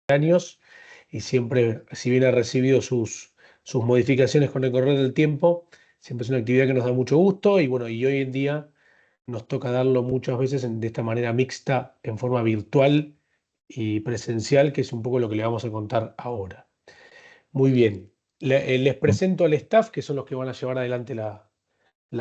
años y siempre, si bien ha recibido sus modificaciones con el correr del tiempo, siempre es una actividad que nos da mucho gusto y bueno, y hoy en día nos toca darlo muchas veces de esta manera mixta, en forma virtual y presencial, que es un poco lo que le vamos a contar ahora. Muy bien, les presento al staff, que son los que van a llevar adelante la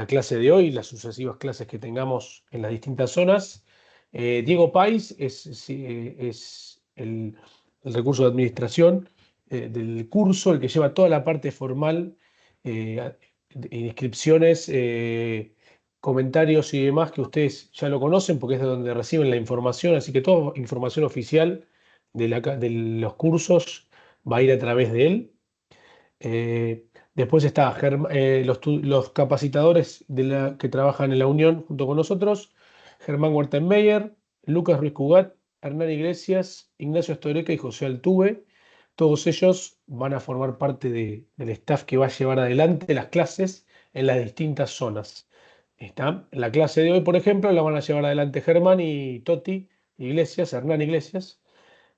clase de hoy, las sucesivas clases que tengamos en las distintas zonas. Diego Pais es el recurso de administración del curso, el que lleva toda la parte formal, inscripciones, comentarios y demás que ustedes ya lo conocen porque es de donde reciben la información, así que toda información oficial de los cursos va a ir a través de él. Después está los capacitadores que trabajan en la Unión junto con nosotros, Germán Wertenmeyer, Lucas Ruiz Cugat, Hernán Iglesias, Ignacio Storeca y José Altuve. Todos ellos van a formar parte del staff que va a llevar adelante las clases en las distintas zonas. ¿Está? La clase de hoy, por ejemplo, la van a llevar adelante Germán y Toti Iglesias, Hernán Iglesias.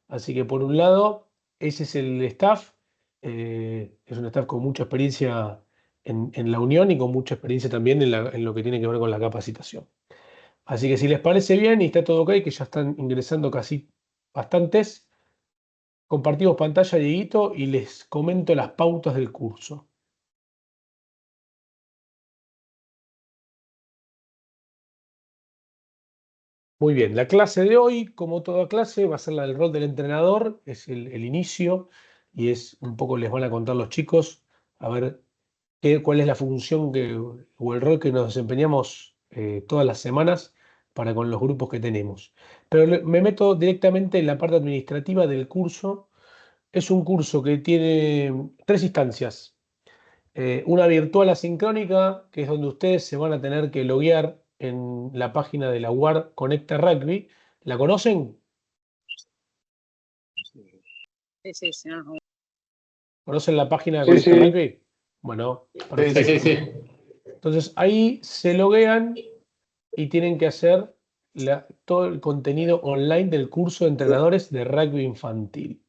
Así que por un lado, ese es el staff. Es un staff con mucha experiencia en la Unión y con mucha experiencia también en lo que tiene que ver con la capacitación. Así que si les parece bien y está todo ok, que ya están ingresando casi bastantes, compartimos pantalla, Dieguito, y les comento las pautas del curso. Muy bien, la clase de hoy, como toda clase, va a ser la del rol del entrenador, es el inicio y es un poco les van a contar los chicos a ver cuál es la función o el rol que nos desempeñamos todas las semanas para con los grupos que tenemos. Pero me meto directamente en la parte administrativa del curso. Es un curso que tiene tres instancias. Una virtual asincrónica, que es donde ustedes se van a tener que loguear en la página de la UAR Conecta Rugby. ¿La conocen? Sí, sí, sí. ¿Conocen la página de Sí, Conecta sí, Rugby? Bueno, sí, sí, perfecto. sí. Entonces ahí se loguean y tienen que hacer todo el contenido online del curso de entrenadores de rugby infantil.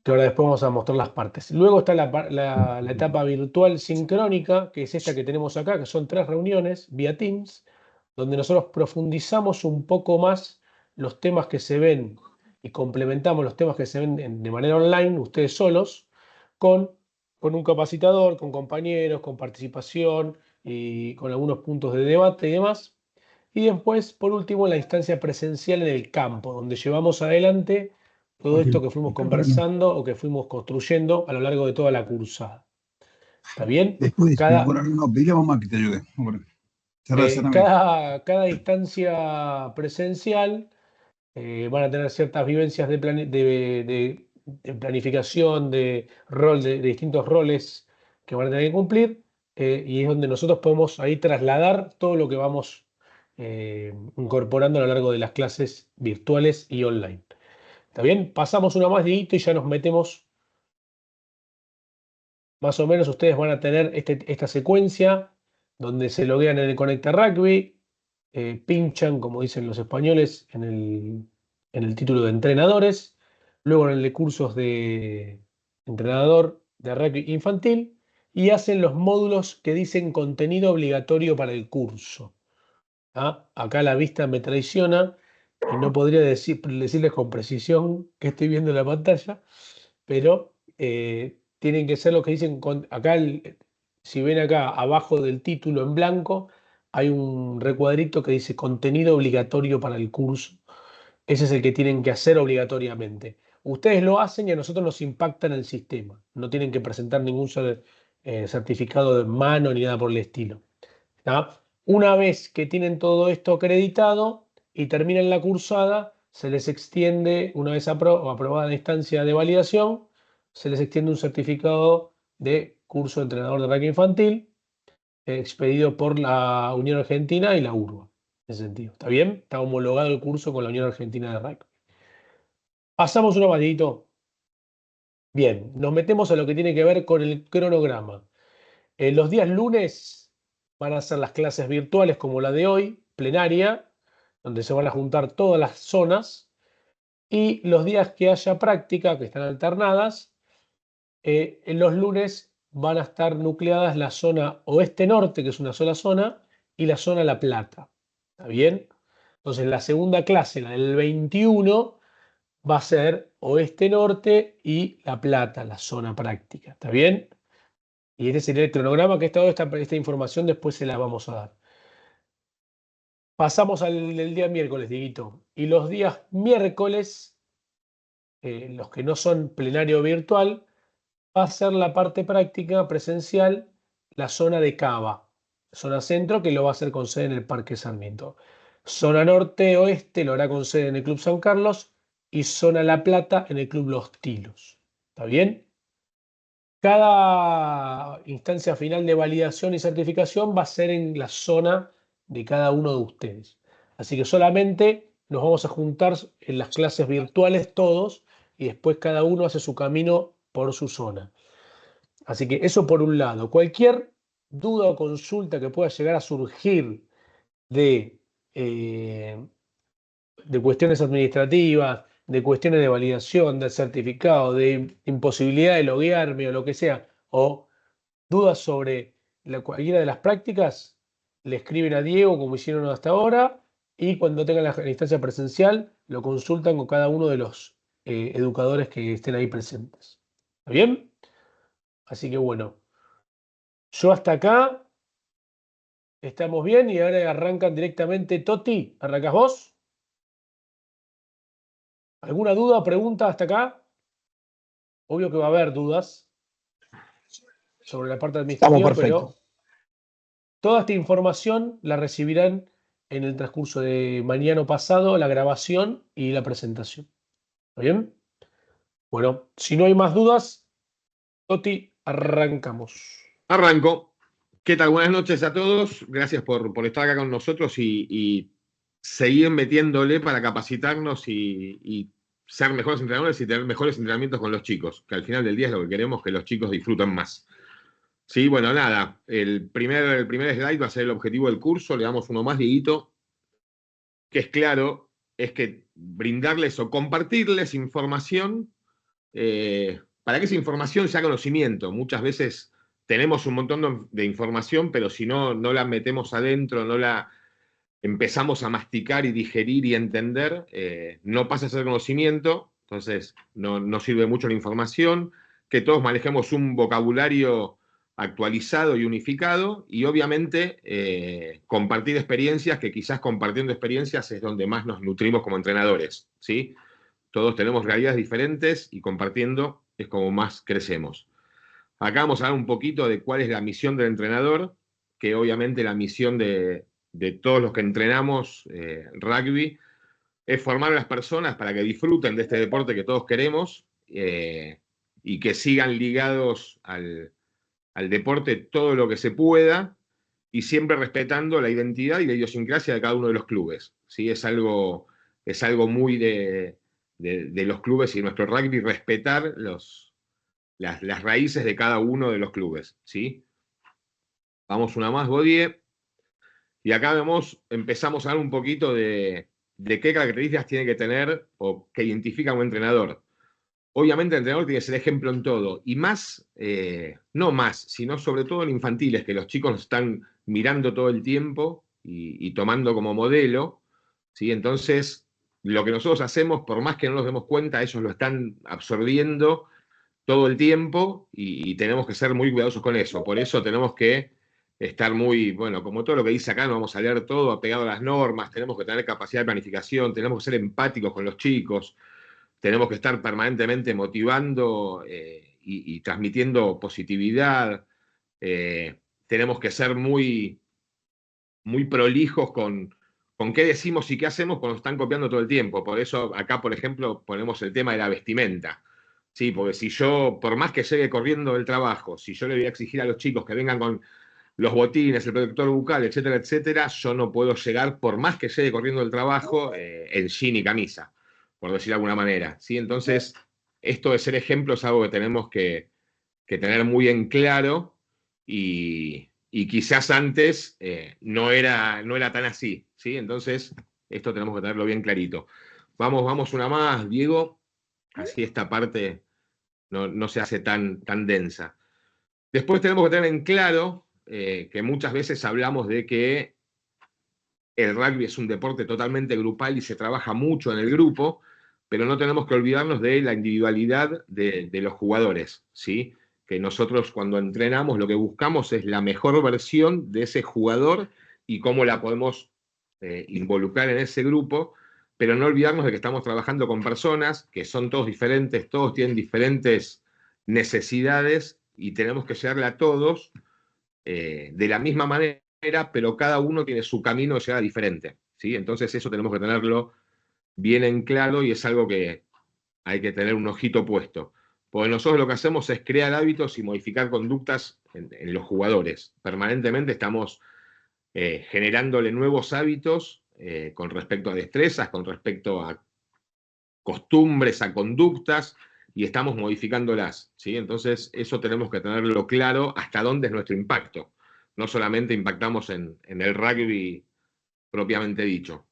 Que ahora después vamos a mostrar las partes. Luego está la etapa virtual sincrónica, que es esta que tenemos acá, que son 3 reuniones vía Teams, donde nosotros profundizamos un poco más los temas que se ven y complementamos los temas que se ven de manera online, ustedes solos, con, con un capacitador, con compañeros, con participación y con algunos puntos de debate y demás. Y después, por último, la instancia presencial en el campo, donde llevamos adelante todo esto que fuimos conversando o que fuimos construyendo a lo largo de toda la cursada. ¿Está bien? Después, mi Cada, amor, no, pedile a mamá que te ayude. Amor. Cerrá, cerrame. cada instancia presencial van a tener ciertas vivencias de planificación, de rol, de distintos roles que van a tener que cumplir, y es donde nosotros podemos ahí trasladar todo lo que vamos incorporando a lo largo de las clases virtuales y online. ¿Está bien? Pasamos una más, Dieguito, y ya nos metemos. Más o menos ustedes van a tener esta secuencia donde se loguean en el Conecta Rugby, pinchan, como dicen los españoles, en el título de entrenadores, luego en el de cursos de entrenador de rugby infantil y hacen los módulos que dicen contenido obligatorio para el curso. ¿Ah? Acá la vista me traiciona y no podría decirles con precisión que estoy viendo en la pantalla, pero tienen que ser los que dicen, acá, si ven acá abajo del título en blanco, hay un recuadrito que dice contenido obligatorio para el curso. Ese es el que tienen que hacer obligatoriamente. Ustedes lo hacen y a nosotros nos impacta en el sistema. No tienen que presentar ningún certificado de mano ni nada por el estilo. ¿Está? Una vez que tienen todo esto acreditado y terminan la cursada, se les extiende, una vez aprobada la instancia de validación, se les extiende un certificado de curso de entrenador de rugby infantil expedido por la Unión Argentina y la URBA. En ese sentido. ¿Está bien? Está homologado el curso con la Unión Argentina de Rugby. Pasamos un batidito. Bien, nos metemos a lo que tiene que ver con el cronograma. Los días lunes van a ser las clases virtuales como la de hoy, plenaria, donde se van a juntar todas las zonas. Y los días que haya práctica, que están alternadas, en los lunes van a estar nucleadas la zona oeste-norte, que es una sola zona, y la zona La Plata. ¿Está bien? Entonces, la segunda clase, la del 21, va a ser oeste-norte y La Plata, la zona práctica. ¿Está bien? Y este sería el cronograma que esta información después se la vamos a dar. Pasamos al día miércoles, Dieguito. Y los días miércoles, los que no son plenario virtual, va a ser la parte práctica presencial, la zona de Cava. Zona centro, que lo va a hacer con sede en el Parque Sarmiento. Zona norte-oeste lo hará con sede en el Club San Carlos. Y zona La Plata en el Club Los Tilos. ¿Está bien? Cada instancia final de validación y certificación va a ser en la zona de cada uno de ustedes. Así que solamente nos vamos a juntar en las clases virtuales todos y después cada uno hace su camino por su zona. Así que eso por un lado. Cualquier duda o consulta que pueda llegar a surgir de, eh, de cuestiones administrativas, de cuestiones de validación, de certificado, de imposibilidad de loguearme o lo que sea, o dudas sobre cualquiera de las prácticas, le escriben a Diego como hicieron hasta ahora y cuando tengan la instancia presencial lo consultan con cada uno de los educadores que estén ahí presentes. ¿Está bien? Así que bueno, yo hasta acá estamos bien y ahora arrancan directamente. Toti, ¿arrancás vos? ¿Alguna duda o pregunta hasta acá? Obvio que va a haber dudas sobre la parte Estamos administrativa, perfectos. pero toda esta información la recibirán en el transcurso de mañana o pasado, la grabación y la presentación. ¿Está bien? Bueno, si no hay más dudas, Toti, arrancamos. Arranco. ¿Qué tal? Buenas noches a todos. Gracias por estar acá con nosotros y seguir metiéndole para capacitarnos y ser mejores entrenadores y tener mejores entrenamientos con los chicos, que al final del día es lo que queremos, que los chicos disfruten más. Sí, bueno, nada. El primer slide va a ser el objetivo del curso. Le damos uno más, Dieguito, que es claro, es que brindarles o compartirles información para que esa información sea conocimiento. Muchas veces tenemos un montón de información, pero si no la metemos adentro, no la empezamos a masticar y digerir y entender, no pasa a ser conocimiento, entonces no sirve mucho la información, que todos manejemos un vocabulario actualizado y unificado, y obviamente compartir experiencias, que quizás compartiendo experiencias es donde más nos nutrimos como entrenadores, ¿sí? Todos tenemos realidades diferentes y compartiendo es como más crecemos. Acá vamos a hablar un poquito de cuál es la misión del entrenador, que obviamente la misión de todos los que entrenamos rugby es formar a las personas para que disfruten de este deporte que todos queremos y que sigan ligados al deporte todo lo que se pueda y siempre respetando la identidad y la idiosincrasia de cada uno de los clubes. ¿Sí? Es algo muy de los clubes y de nuestro rugby, respetar las raíces de cada uno de los clubes. ¿Sí? Vamos una más, Bodie. Y acá empezamos a hablar un poquito de qué características tiene que tener o que identifica a un entrenador. Obviamente el entrenador tiene que ser ejemplo en todo, y más, no más, sino sobre todo en infantiles, que los chicos nos están mirando todo el tiempo y tomando como modelo, ¿sí? Entonces, lo que nosotros hacemos, por más que no nos demos cuenta, ellos lo están absorbiendo todo el tiempo y tenemos que ser muy cuidadosos con eso. Por eso tenemos que estar muy, bueno, como todo lo que dice acá, no vamos a leer todo apegado a las normas, tenemos que tener capacidad de planificación, tenemos que ser empáticos con los chicos, tenemos que estar permanentemente motivando y transmitiendo positividad. Tenemos que ser muy, muy prolijos con qué decimos y qué hacemos cuando están copiando todo el tiempo. Por eso acá, por ejemplo, ponemos el tema de la vestimenta. Sí, porque si yo, por más que llegue corriendo del trabajo, si yo le voy a exigir a los chicos que vengan con los botines, el protector bucal, etcétera, etcétera, yo no puedo llegar, por más que llegue corriendo del trabajo, en jean y camisa, por decir de alguna manera. ¿Sí? Entonces, esto de ser ejemplo es algo que tenemos que tener muy en claro y quizás antes no era tan así. ¿Sí? Entonces, esto tenemos que tenerlo bien clarito. Vamos una más, Diego. Así esta parte no se hace tan densa. Después tenemos que tener en claro que muchas veces hablamos de que el rugby es un deporte totalmente grupal y se trabaja mucho en el grupo, pero no tenemos que olvidarnos de la individualidad de los jugadores, ¿sí? Que nosotros cuando entrenamos lo que buscamos es la mejor versión de ese jugador y cómo la podemos involucrar en ese grupo, pero no olvidarnos de que estamos trabajando con personas que son todos diferentes, todos tienen diferentes necesidades y tenemos que llegarle a todos de la misma manera, pero cada uno tiene su camino de llegada diferente, ¿sí? Entonces eso tenemos que tenerlo bien en claro y es algo que hay que tener un ojito puesto. Porque nosotros lo que hacemos es crear hábitos y modificar conductas en los jugadores. Permanentemente estamos generándole nuevos hábitos con respecto a destrezas, con respecto a costumbres, a conductas, y estamos modificándolas, ¿sí? Entonces eso tenemos que tenerlo claro hasta dónde es nuestro impacto. No solamente impactamos en el rugby propiamente dicho.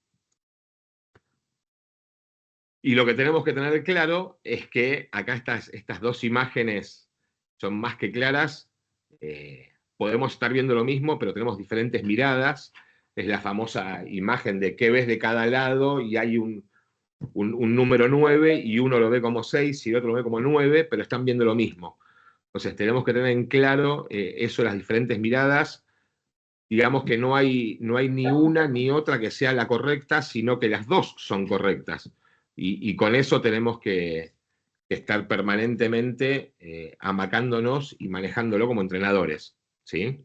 Y lo que tenemos que tener claro es que acá estas dos imágenes son más que claras. Podemos estar viendo lo mismo, pero tenemos diferentes miradas. Es la famosa imagen de qué ves de cada lado y hay un número 9 y uno lo ve como 6 y el otro lo ve como 9, pero están viendo lo mismo. Entonces tenemos que tener en claro eso, las diferentes miradas. Digamos que no hay ni una ni otra que sea la correcta, sino que las dos son correctas. Y con eso tenemos que estar permanentemente amacándonos y manejándolo como entrenadores, ¿sí?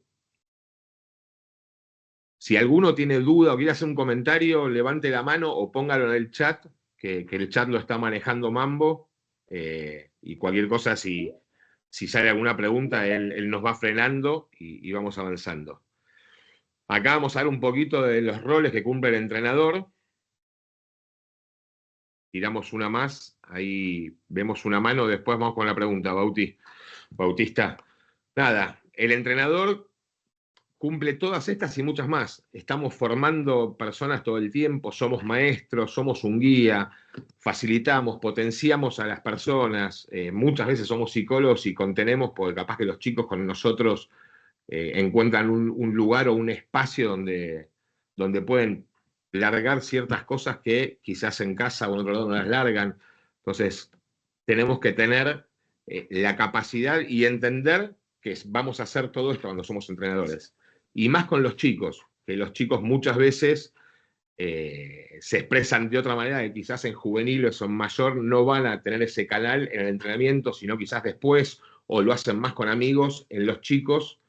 Si alguno tiene duda o quiere hacer un comentario, levante la mano o póngalo en el chat, que el chat lo está manejando Mambo, y cualquier cosa, si sale alguna pregunta, él nos va frenando y vamos avanzando. Acá vamos a ver un poquito de los roles que cumple el entrenador. Tiramos una más, ahí vemos una mano, después vamos con la pregunta, Bautista. Nada, el entrenador cumple todas estas y muchas más. Estamos formando personas todo el tiempo, somos maestros, somos un guía, facilitamos, potenciamos a las personas, muchas veces somos psicólogos y contenemos, porque capaz que los chicos con nosotros encuentran un lugar o un espacio donde pueden largar ciertas cosas que quizás en casa o en otro lado no las largan. Entonces, tenemos que tener la capacidad y entender que vamos a hacer todo esto cuando somos entrenadores. Y más con los chicos, que los chicos muchas veces se expresan de otra manera, que quizás en juveniles o en mayor no van a tener ese canal en el entrenamiento, sino quizás después, o lo hacen más con amigos. En los chicos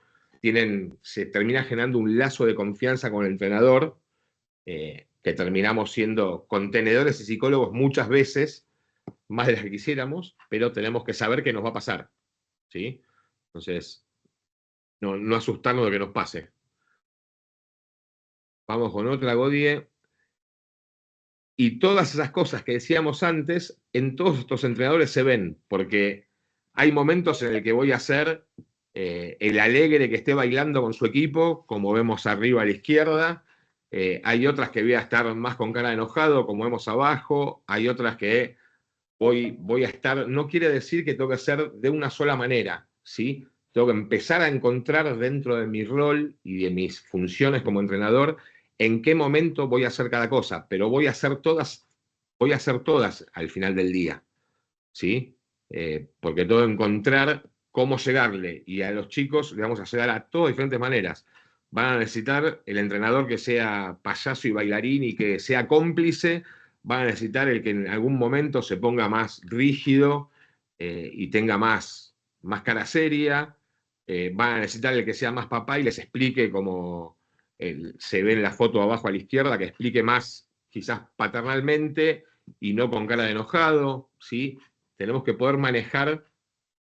se termina generando un lazo de confianza con el entrenador, que terminamos siendo contenedores y psicólogos muchas veces, más de las que quisiéramos, pero tenemos que saber qué nos va a pasar, ¿sí? Entonces, no asustarnos de que nos pase. Vamos con otra, Godie. Y todas esas cosas que decíamos antes, en todos estos entrenadores se ven, porque hay momentos en el que voy a ser el alegre que esté bailando con su equipo, como vemos arriba a la izquierda. Hay otras que voy a estar más con cara de enojado, como vemos abajo. Hay otras que voy a estar, no quiere decir que tengo que ser de una sola manera, ¿sí? Tengo que empezar a encontrar dentro de mi rol y de mis funciones como entrenador en qué momento voy a hacer cada cosa, pero voy a hacer todas al final del día, ¿sí? Porque tengo que encontrar cómo llegarle, y a los chicos le vamos a llegar a todas diferentes maneras. Van a necesitar el entrenador que sea payaso y bailarín y que sea cómplice, van a necesitar el que en algún momento se ponga más rígido y tenga más cara seria, van a necesitar el que sea más papá y les explique como se ve en la foto abajo a la izquierda, que explique más quizás paternalmente y no con cara de enojado, ¿sí? Tenemos que poder manejar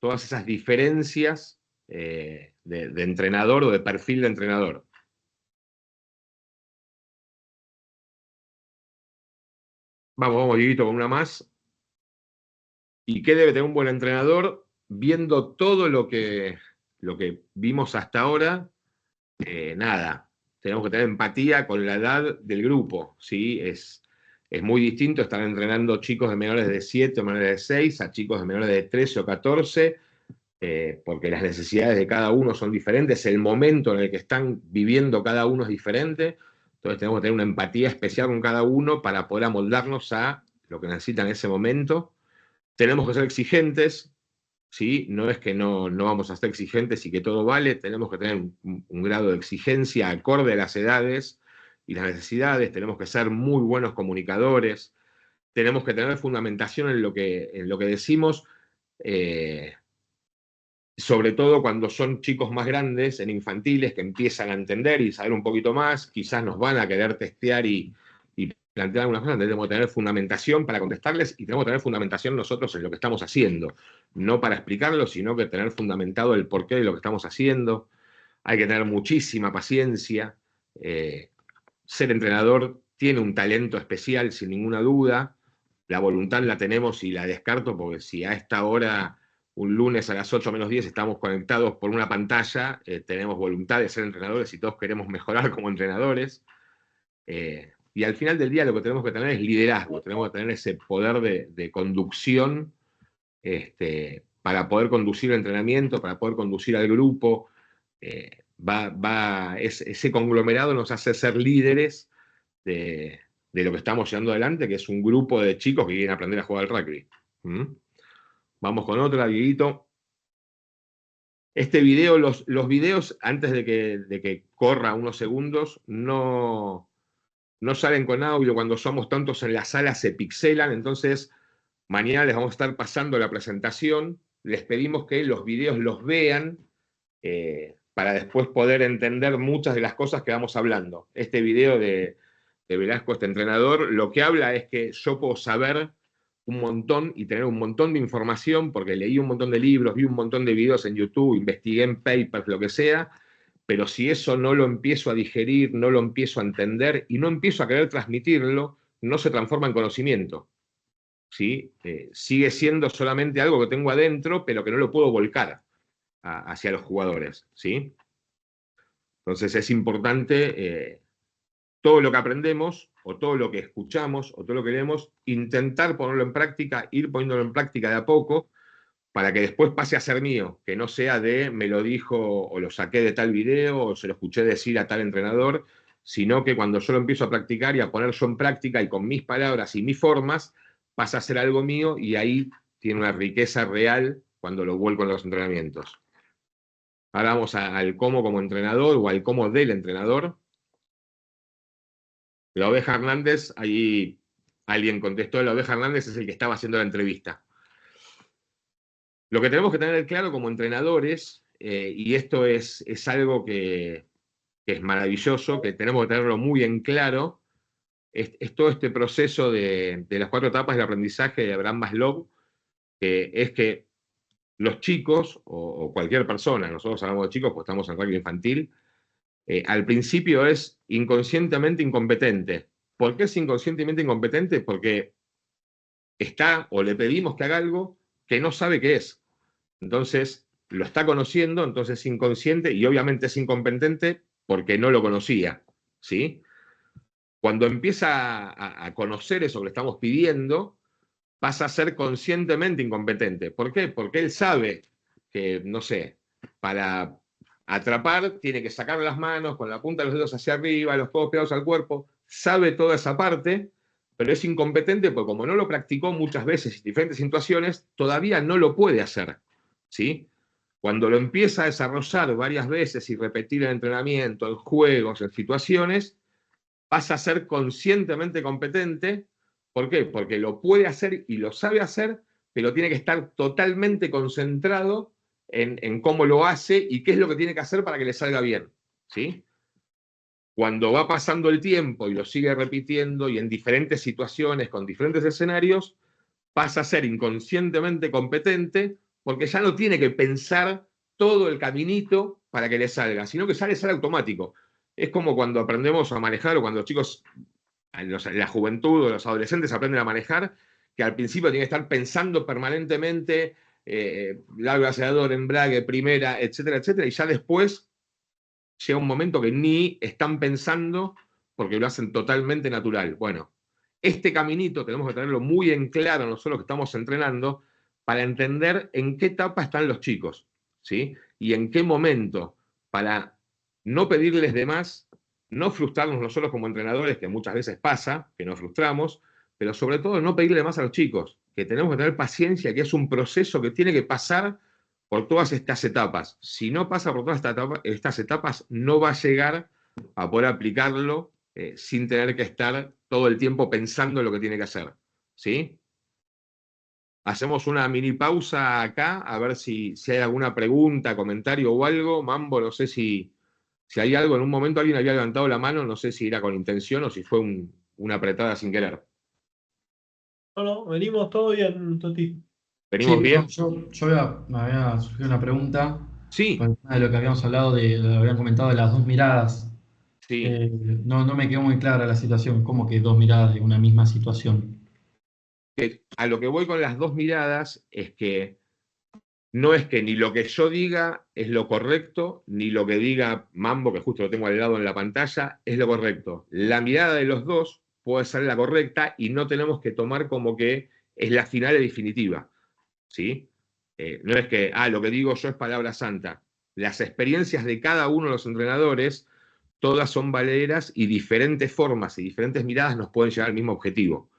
todas esas diferencias de entrenador o de perfil de entrenador. Vamos, Dieguito, con una más. ¿Y qué debe tener un buen entrenador? Viendo todo lo que vimos hasta ahora, nada, tenemos que tener empatía con la edad del grupo, ¿sí? Es muy distinto estar entrenando chicos de menores de 7 o menores de 6 a chicos de menores de 13 o 14, porque las necesidades de cada uno son diferentes, el momento en el que están viviendo cada uno es diferente, entonces tenemos que tener una empatía especial con cada uno para poder amoldarnos a lo que necesitan en ese momento. Tenemos que ser exigentes, ¿sí? No es que no vamos a ser exigentes y que todo vale, tenemos que tener un grado de exigencia acorde a las edades y las necesidades, tenemos que ser muy buenos comunicadores, tenemos que tener fundamentación en lo que decimos, sobre todo cuando son chicos más grandes, en infantiles, que empiezan a entender y saber un poquito más, quizás nos van a querer testear y plantear algunas cosas, tenemos que tener fundamentación para contestarles y tenemos que tener fundamentación nosotros en lo que estamos haciendo, no para explicarlo, sino que tener fundamentado el porqué de lo que estamos haciendo. Hay que tener muchísima paciencia. Ser entrenador tiene un talento especial, sin ninguna duda. La voluntad la tenemos y la descarto, porque si a esta hora, un lunes a las 8 menos 10, estamos conectados por una pantalla, tenemos voluntad de ser entrenadores y todos queremos mejorar como entrenadores. Y al final del día lo que tenemos que tener es liderazgo, tenemos que tener ese poder de conducción para poder conducir el entrenamiento, para poder conducir al grupo. Ese conglomerado nos hace ser líderes de lo que estamos llevando adelante, que es un grupo de chicos que quieren aprender a jugar al rugby. Vamos con otra, Dieguito. Este video, los videos, antes de que corra unos segundos, no salen con audio. Cuando somos tantos en la sala se pixelan, entonces mañana les vamos a estar pasando la presentación. Les pedimos que los videos los vean para después poder entender muchas de las cosas que vamos hablando. Este video de Velasco, este entrenador, lo que habla es que yo puedo saber un montón y tener un montón de información, porque leí un montón de libros, vi un montón de videos en YouTube, investigué en papers, lo que sea, pero si eso no lo empiezo a digerir, no lo empiezo a entender y no empiezo a querer transmitirlo, no se transforma en conocimiento. ¿Sí? Sigue siendo solamente algo que tengo adentro, pero que no lo puedo volcar hacia los jugadores. ¿Sí? Entonces es importante todo lo que aprendemos, o todo lo que escuchamos, o todo lo que leemos, intentar ponerlo en práctica, ir poniéndolo en práctica de a poco, para que después pase a ser mío, que no sea de me lo dijo o lo saqué de tal video o se lo escuché decir a tal entrenador, sino que cuando yo lo empiezo a practicar y a poner yo en práctica y con mis palabras y mis formas, pasa a ser algo mío y ahí tiene una riqueza real cuando lo vuelco en los entrenamientos. Ahora vamos al cómo como entrenador o al cómo del entrenador. La Oveja Hernández, ahí alguien contestó, la Oveja Hernández es el que estaba haciendo la entrevista. Lo que tenemos que tener claro como entrenadores, y esto es algo que es maravilloso, que tenemos que tenerlo muy en claro, es todo este proceso de las 4 etapas del aprendizaje de Abraham Maslow, que es que los chicos, o cualquier persona, nosotros hablamos de chicos porque estamos en rugby infantil, al principio es inconscientemente incompetente. ¿Por qué es inconscientemente incompetente? Porque está, o le pedimos que haga algo que no sabe qué es. Entonces, lo está conociendo, entonces es inconsciente y obviamente es incompetente porque no lo conocía, ¿sí? Cuando empieza a conocer eso que le estamos pidiendo, pasa a ser conscientemente incompetente. ¿Por qué? Porque él sabe que, no sé, para atrapar tiene que sacar las manos con la punta de los dedos hacia arriba, los codos pegados al cuerpo, sabe toda esa parte, pero es incompetente porque como no lo practicó muchas veces en diferentes situaciones, todavía no lo puede hacer, ¿sí? Cuando lo empieza a desarrollar varias veces y repetir en entrenamiento, en juegos, en situaciones, pasa a ser conscientemente competente. ¿Por qué? Porque lo puede hacer y lo sabe hacer, pero tiene que estar totalmente concentrado en cómo lo hace y qué es lo que tiene que hacer para que le salga bien, ¿sí? Cuando va pasando el tiempo y lo sigue repitiendo y en diferentes situaciones, con diferentes escenarios, pasa a ser inconscientemente competente porque ya no tiene que pensar todo el caminito para que le salga, sino que ya le sale automático. Es como cuando aprendemos a manejar o cuando los chicos, en la juventud o los adolescentes aprenden a manejar, que al principio tienen que estar pensando permanentemente largo acelerador, embrague, primera, etcétera, etcétera, y ya después llega un momento que ni están pensando porque lo hacen totalmente natural. Bueno, este caminito tenemos que tenerlo muy en claro nosotros que estamos entrenando para entender en qué etapa están los chicos, ¿sí? Y en qué momento, para no pedirles de más, no frustrarnos nosotros como entrenadores, que muchas veces pasa, que nos frustramos, pero sobre todo no pedirle más a los chicos, que tenemos que tener paciencia, que es un proceso que tiene que pasar por todas estas etapas. Si no pasa por todas estas etapas, no va a llegar a poder aplicarlo sin tener que estar todo el tiempo pensando en lo que tiene que hacer. ¿Sí? Hacemos una mini pausa acá, a ver si hay alguna pregunta, comentario o algo. Mambo, no sé si hay algo. En un momento alguien había levantado la mano, no sé si era con intención o si fue una apretada sin querer. No, venimos todo bien, Toti. ¿Venimos Sí, bien? me había surgido una pregunta Sí, con el tema de lo que habíamos hablado, lo habían comentado de las dos miradas. sí. No me quedó muy clara la situación, como que dos miradas de una misma situación. A lo que voy con las dos miradas es que no es que ni lo que yo diga es lo correcto, ni lo que diga Mambo, que justo lo tengo al lado en la pantalla, es lo correcto. La mirada de los dos puede ser la correcta y no tenemos que tomar como que es la final y definitiva. ¿Sí? No es que, lo que digo yo es palabra santa. Las experiencias de cada uno de los entrenadores, todas son valeras y diferentes formas y diferentes miradas nos pueden llevar al mismo objetivo.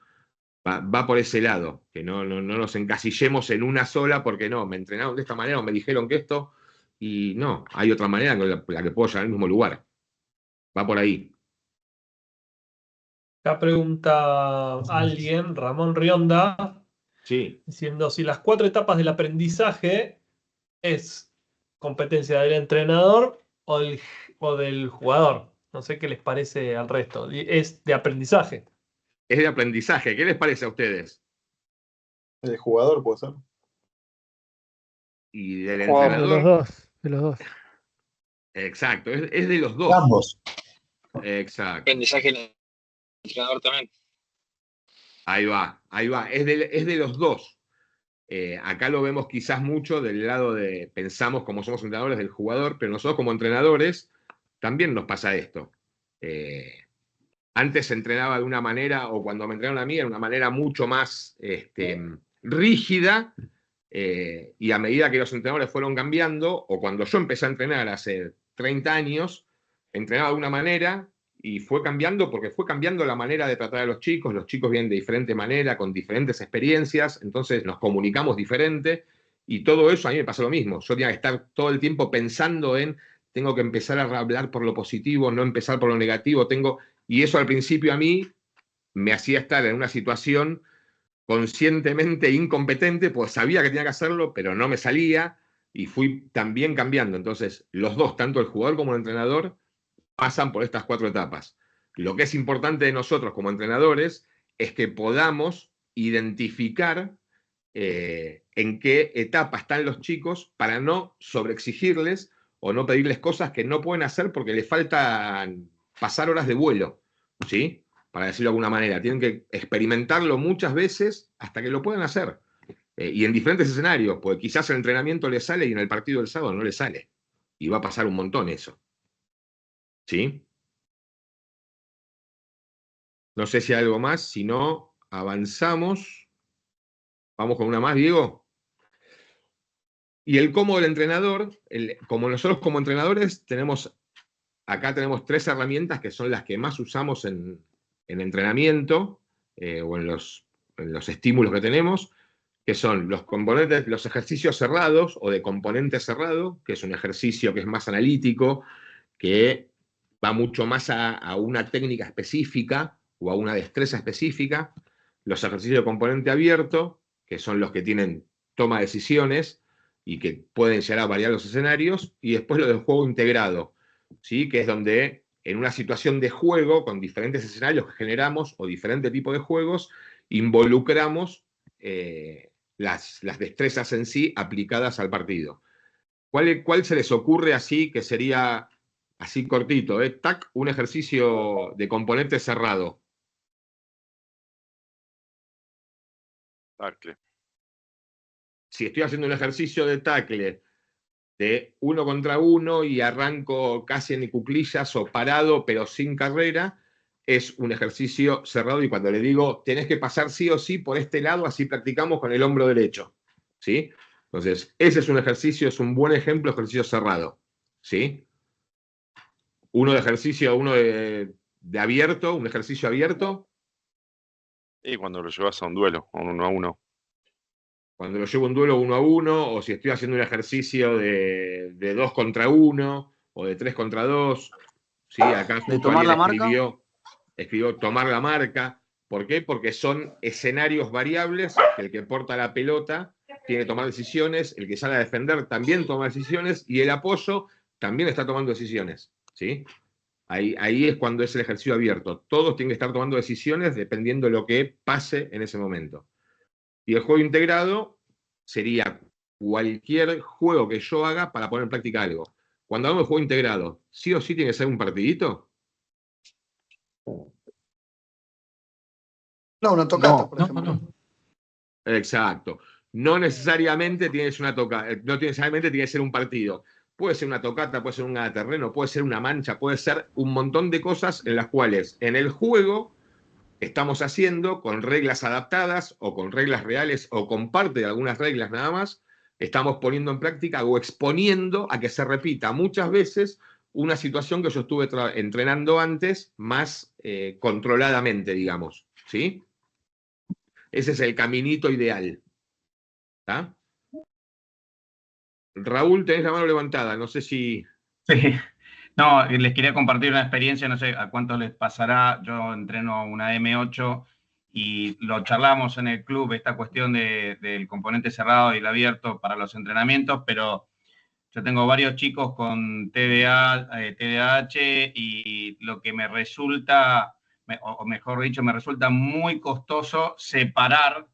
Va por ese lado, que no nos encasillemos en una sola porque no, me entrenaron de esta manera o me dijeron que esto, y no, hay otra manera con la que puedo llegar al mismo lugar. Va por ahí. Acá pregunta alguien, Ramón Rionda, Sí. diciendo si las 4 etapas del aprendizaje es competencia del entrenador o del jugador. No sé qué les parece al resto. Es de aprendizaje. Es de aprendizaje. ¿Qué les parece a ustedes? El jugador puede ser. Y del Jugador. entrenador. De los dos. Exacto, es de los dos. Ambos. Exacto. Aprendizaje del entrenador también. Ahí va. Es de los dos. Acá lo vemos quizás mucho del lado de, pensamos como somos entrenadores del jugador, pero nosotros como entrenadores también nos pasa esto. Antes se entrenaba de una manera, o cuando me entrenaron a mí, de una manera mucho más rígida, y a medida que los entrenadores fueron cambiando, o cuando yo empecé a entrenar hace 30 años, entrenaba de una manera y fue cambiando porque fue cambiando la manera de tratar a los chicos vienen de diferente manera, con diferentes experiencias, entonces nos comunicamos diferente, y todo eso a mí me pasó lo mismo. Yo tenía que estar todo el tiempo pensando en, tengo que empezar a hablar por lo positivo, no empezar por lo negativo, y eso al principio a mí me hacía estar en una situación conscientemente incompetente, pues sabía que tenía que hacerlo, pero no me salía, y fui también cambiando. Entonces, los dos, tanto el jugador como el entrenador, pasan por estas 4 etapas. Lo que es importante de nosotros como entrenadores es que podamos identificar en qué etapa están los chicos para no sobreexigirles o no pedirles cosas que no pueden hacer porque les faltan pasar horas de vuelo, ¿sí? Para decirlo de alguna manera. Tienen que experimentarlo muchas veces hasta que lo puedan hacer. Y en diferentes escenarios, porque quizás el entrenamiento les sale y en el partido del sábado no les sale. Y va a pasar un montón eso. ¿Sí? No sé si hay algo más, si no, avanzamos. Vamos con una más, Diego. Y el cómo del entrenador, como nosotros como entrenadores acá tenemos 3 herramientas que son las que más usamos en entrenamiento o en los estímulos que tenemos, que son los componentes, los ejercicios cerrados o de componente cerrado, que es un ejercicio que es más analítico, que va mucho más a una técnica específica o a una destreza específica. Los ejercicios de componente abierto, que son los que tienen toma de decisiones y que pueden llegar a variar los escenarios, y después lo del juego integrado, ¿sí? Que es donde en una situación de juego, con diferentes escenarios que generamos o diferentes tipos de juegos, involucramos las destrezas en sí aplicadas al partido. ¿Cuál se les ocurre así que sería así cortito? Tac, un ejercicio de componente cerrado. Tackle. Si estoy haciendo un ejercicio de tackle de 1 contra 1 y arranco casi en cuclillas o parado pero sin carrera, es un ejercicio cerrado y cuando le digo, tenés que pasar sí o sí por este lado, así practicamos con el hombro derecho, ¿sí? Entonces, ese es un ejercicio, es un buen ejemplo de ejercicio cerrado, ¿sí? Uno de ejercicio, uno de abierto, un ejercicio abierto. Y cuando lo llevas a un duelo, a un 1-1. Cuando lo llevo un duelo 1-1, o si estoy haciendo un ejercicio de 2 contra 1, o de 3 contra 2. ¿Sí? Acá ¿De justo tomar alguien la marca? escribió tomar la marca. ¿Por qué? Porque son escenarios variables que el que porta la pelota tiene que tomar decisiones, el que sale a defender también toma decisiones y el apoyo también está tomando decisiones. ¿Sí? Ahí es cuando es el ejercicio abierto. Todos tienen que estar tomando decisiones dependiendo de lo que pase en ese momento. Y el juego integrado sería cualquier juego que yo haga para poner en práctica algo. Cuando hago el juego integrado, ¿sí o sí tiene que ser un partidito? No, una tocata, No. por No, ejemplo. no. Exacto. No necesariamente tienes una tocata, no necesariamente tiene que ser un partido. Puede ser una tocata, puede ser un terreno, puede ser una mancha, puede ser un montón de cosas en las cuales en el juego estamos haciendo con reglas adaptadas o con reglas reales o con parte de algunas reglas nada más, estamos poniendo en práctica o exponiendo a que se repita muchas veces una situación que yo estuve entrenando antes más controladamente, digamos. ¿Sí? Ese es el caminito ideal. ¿Está? Raúl, tenés la mano levantada, no sé si... Sí. No, les quería compartir una experiencia, no sé a cuánto les pasará. Yo entreno una M8 y lo charlamos en el club, esta cuestión del componente cerrado y el abierto para los entrenamientos, pero yo tengo varios chicos con TDA, TDAH y lo que me resulta, o mejor dicho, me resulta muy costoso separar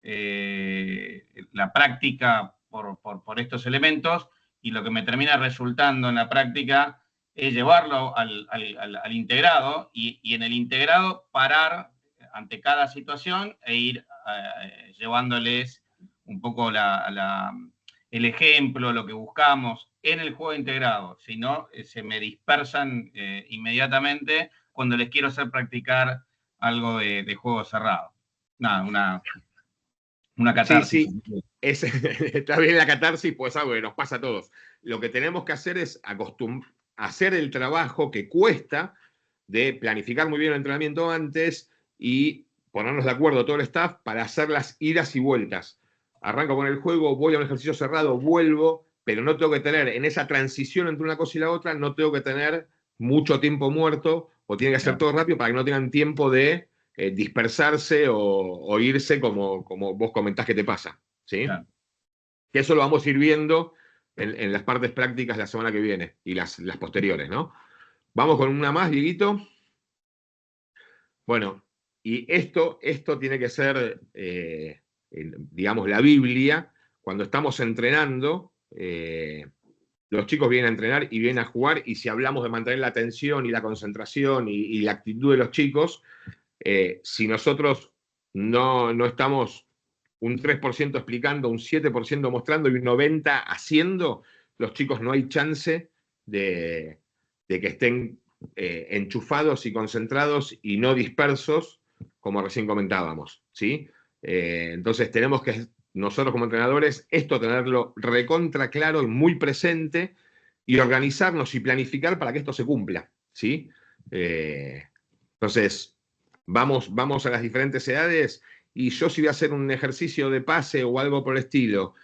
la práctica por estos elementos y lo que me termina resultando en la práctica es llevarlo al integrado y en el integrado parar ante cada situación e ir llevándoles un poco el ejemplo, lo que buscamos en el juego integrado. Si no, se me dispersan inmediatamente cuando les quiero hacer practicar algo de juego cerrado. Nada, una catarsis. Sí, sí. Está bien la catarsis, pues algo que nos pasa a todos. Lo que tenemos que hacer es hacer el trabajo que cuesta de planificar muy bien el entrenamiento antes y ponernos de acuerdo todo el staff para hacer las idas y vueltas. Arranco con el juego, voy a un ejercicio cerrado, vuelvo, pero no tengo que tener, en esa transición entre una cosa y la otra, no tengo que tener mucho tiempo muerto o tiene que hacer todo rápido para que no tengan tiempo de dispersarse o irse como vos comentás que te pasa. ¿Sí? Claro. Que eso lo vamos a ir viendo en las partes prácticas la semana que viene y las posteriores, ¿no? Vamos con una más, Dieguito. Bueno, y esto tiene que ser, digamos, la Biblia. Cuando estamos entrenando, los chicos vienen a entrenar y vienen a jugar, y si hablamos de mantener la atención y la concentración y la actitud de los chicos, si nosotros no estamos un 3% explicando, un 7% mostrando y un 90% haciendo, los chicos no hay chance de que estén enchufados y concentrados y no dispersos, como recién comentábamos. ¿Sí? Entonces tenemos que, nosotros como entrenadores, esto tenerlo recontra claro y muy presente y organizarnos y planificar para que esto se cumpla. ¿Sí? Entonces, vamos a las diferentes edades, y yo si voy a hacer un ejercicio de pase o algo por el estilo,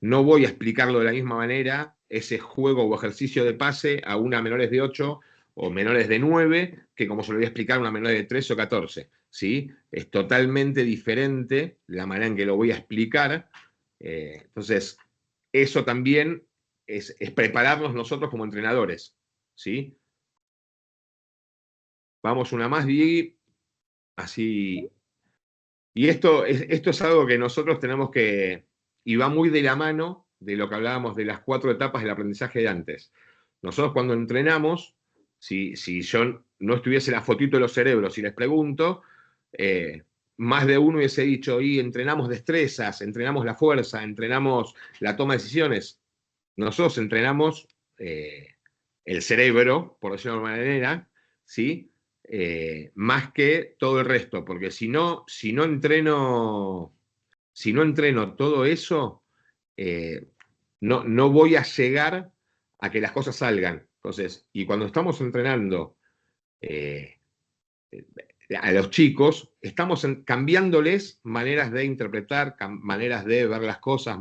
no voy a explicarlo de la misma manera, ese juego o ejercicio de pase, a una menores de 8 o menores de 9, que como se lo voy a explicar a una menor de 13 o 14. ¿Sí? Es totalmente diferente la manera en que lo voy a explicar. Entonces, eso también es prepararnos nosotros como entrenadores. ¿Sí? Vamos una más, Diego. Así. Y esto es algo que nosotros tenemos que, y va muy de la mano de lo que hablábamos de las 4 etapas del aprendizaje de antes. Nosotros cuando entrenamos, si yo no estuviese la fotito de los cerebros y les pregunto, más de uno hubiese dicho, y entrenamos destrezas, entrenamos la fuerza, entrenamos la toma de decisiones. Nosotros entrenamos el cerebro, por decirlo de alguna manera, ¿sí? más que todo el resto, porque si no entreno todo eso, no voy a llegar a que las cosas salgan. Entonces, y cuando estamos entrenando a los chicos, estamos cambiándoles maneras de interpretar, maneras de ver las cosas,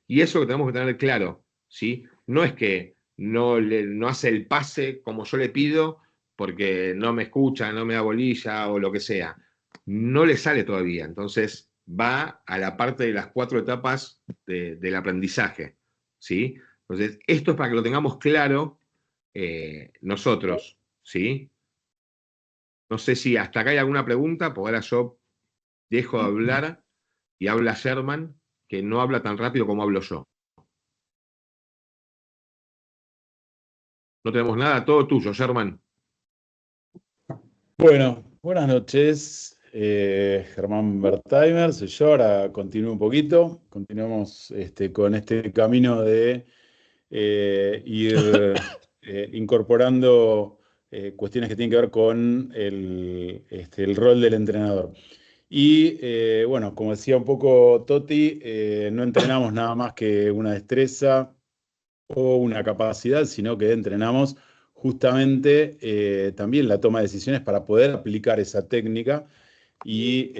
y eso lo tenemos que tener claro, ¿sí? No es que no hace el pase como yo le pido porque no me escucha, no me da bolilla o lo que sea. No le sale todavía. Entonces va a la parte de las 4 etapas del aprendizaje, ¿sí? Entonces, esto es para que lo tengamos claro nosotros, ¿sí? No sé si hasta acá hay alguna pregunta, porque ahora yo dejo de hablar y habla Sherman, que no habla tan rápido como hablo yo. No tenemos nada, todo tuyo, Sherman. Bueno, buenas noches. Germán Wertheimer, soy yo. Ahora continúo un poquito. Continuamos con este camino de ir incorporando cuestiones que tienen que ver con el rol del entrenador. Y bueno, como decía un poco Toti, no entrenamos nada más que una destreza o una capacidad, sino que entrenamos justamente también la toma de decisiones para poder aplicar esa técnica. Y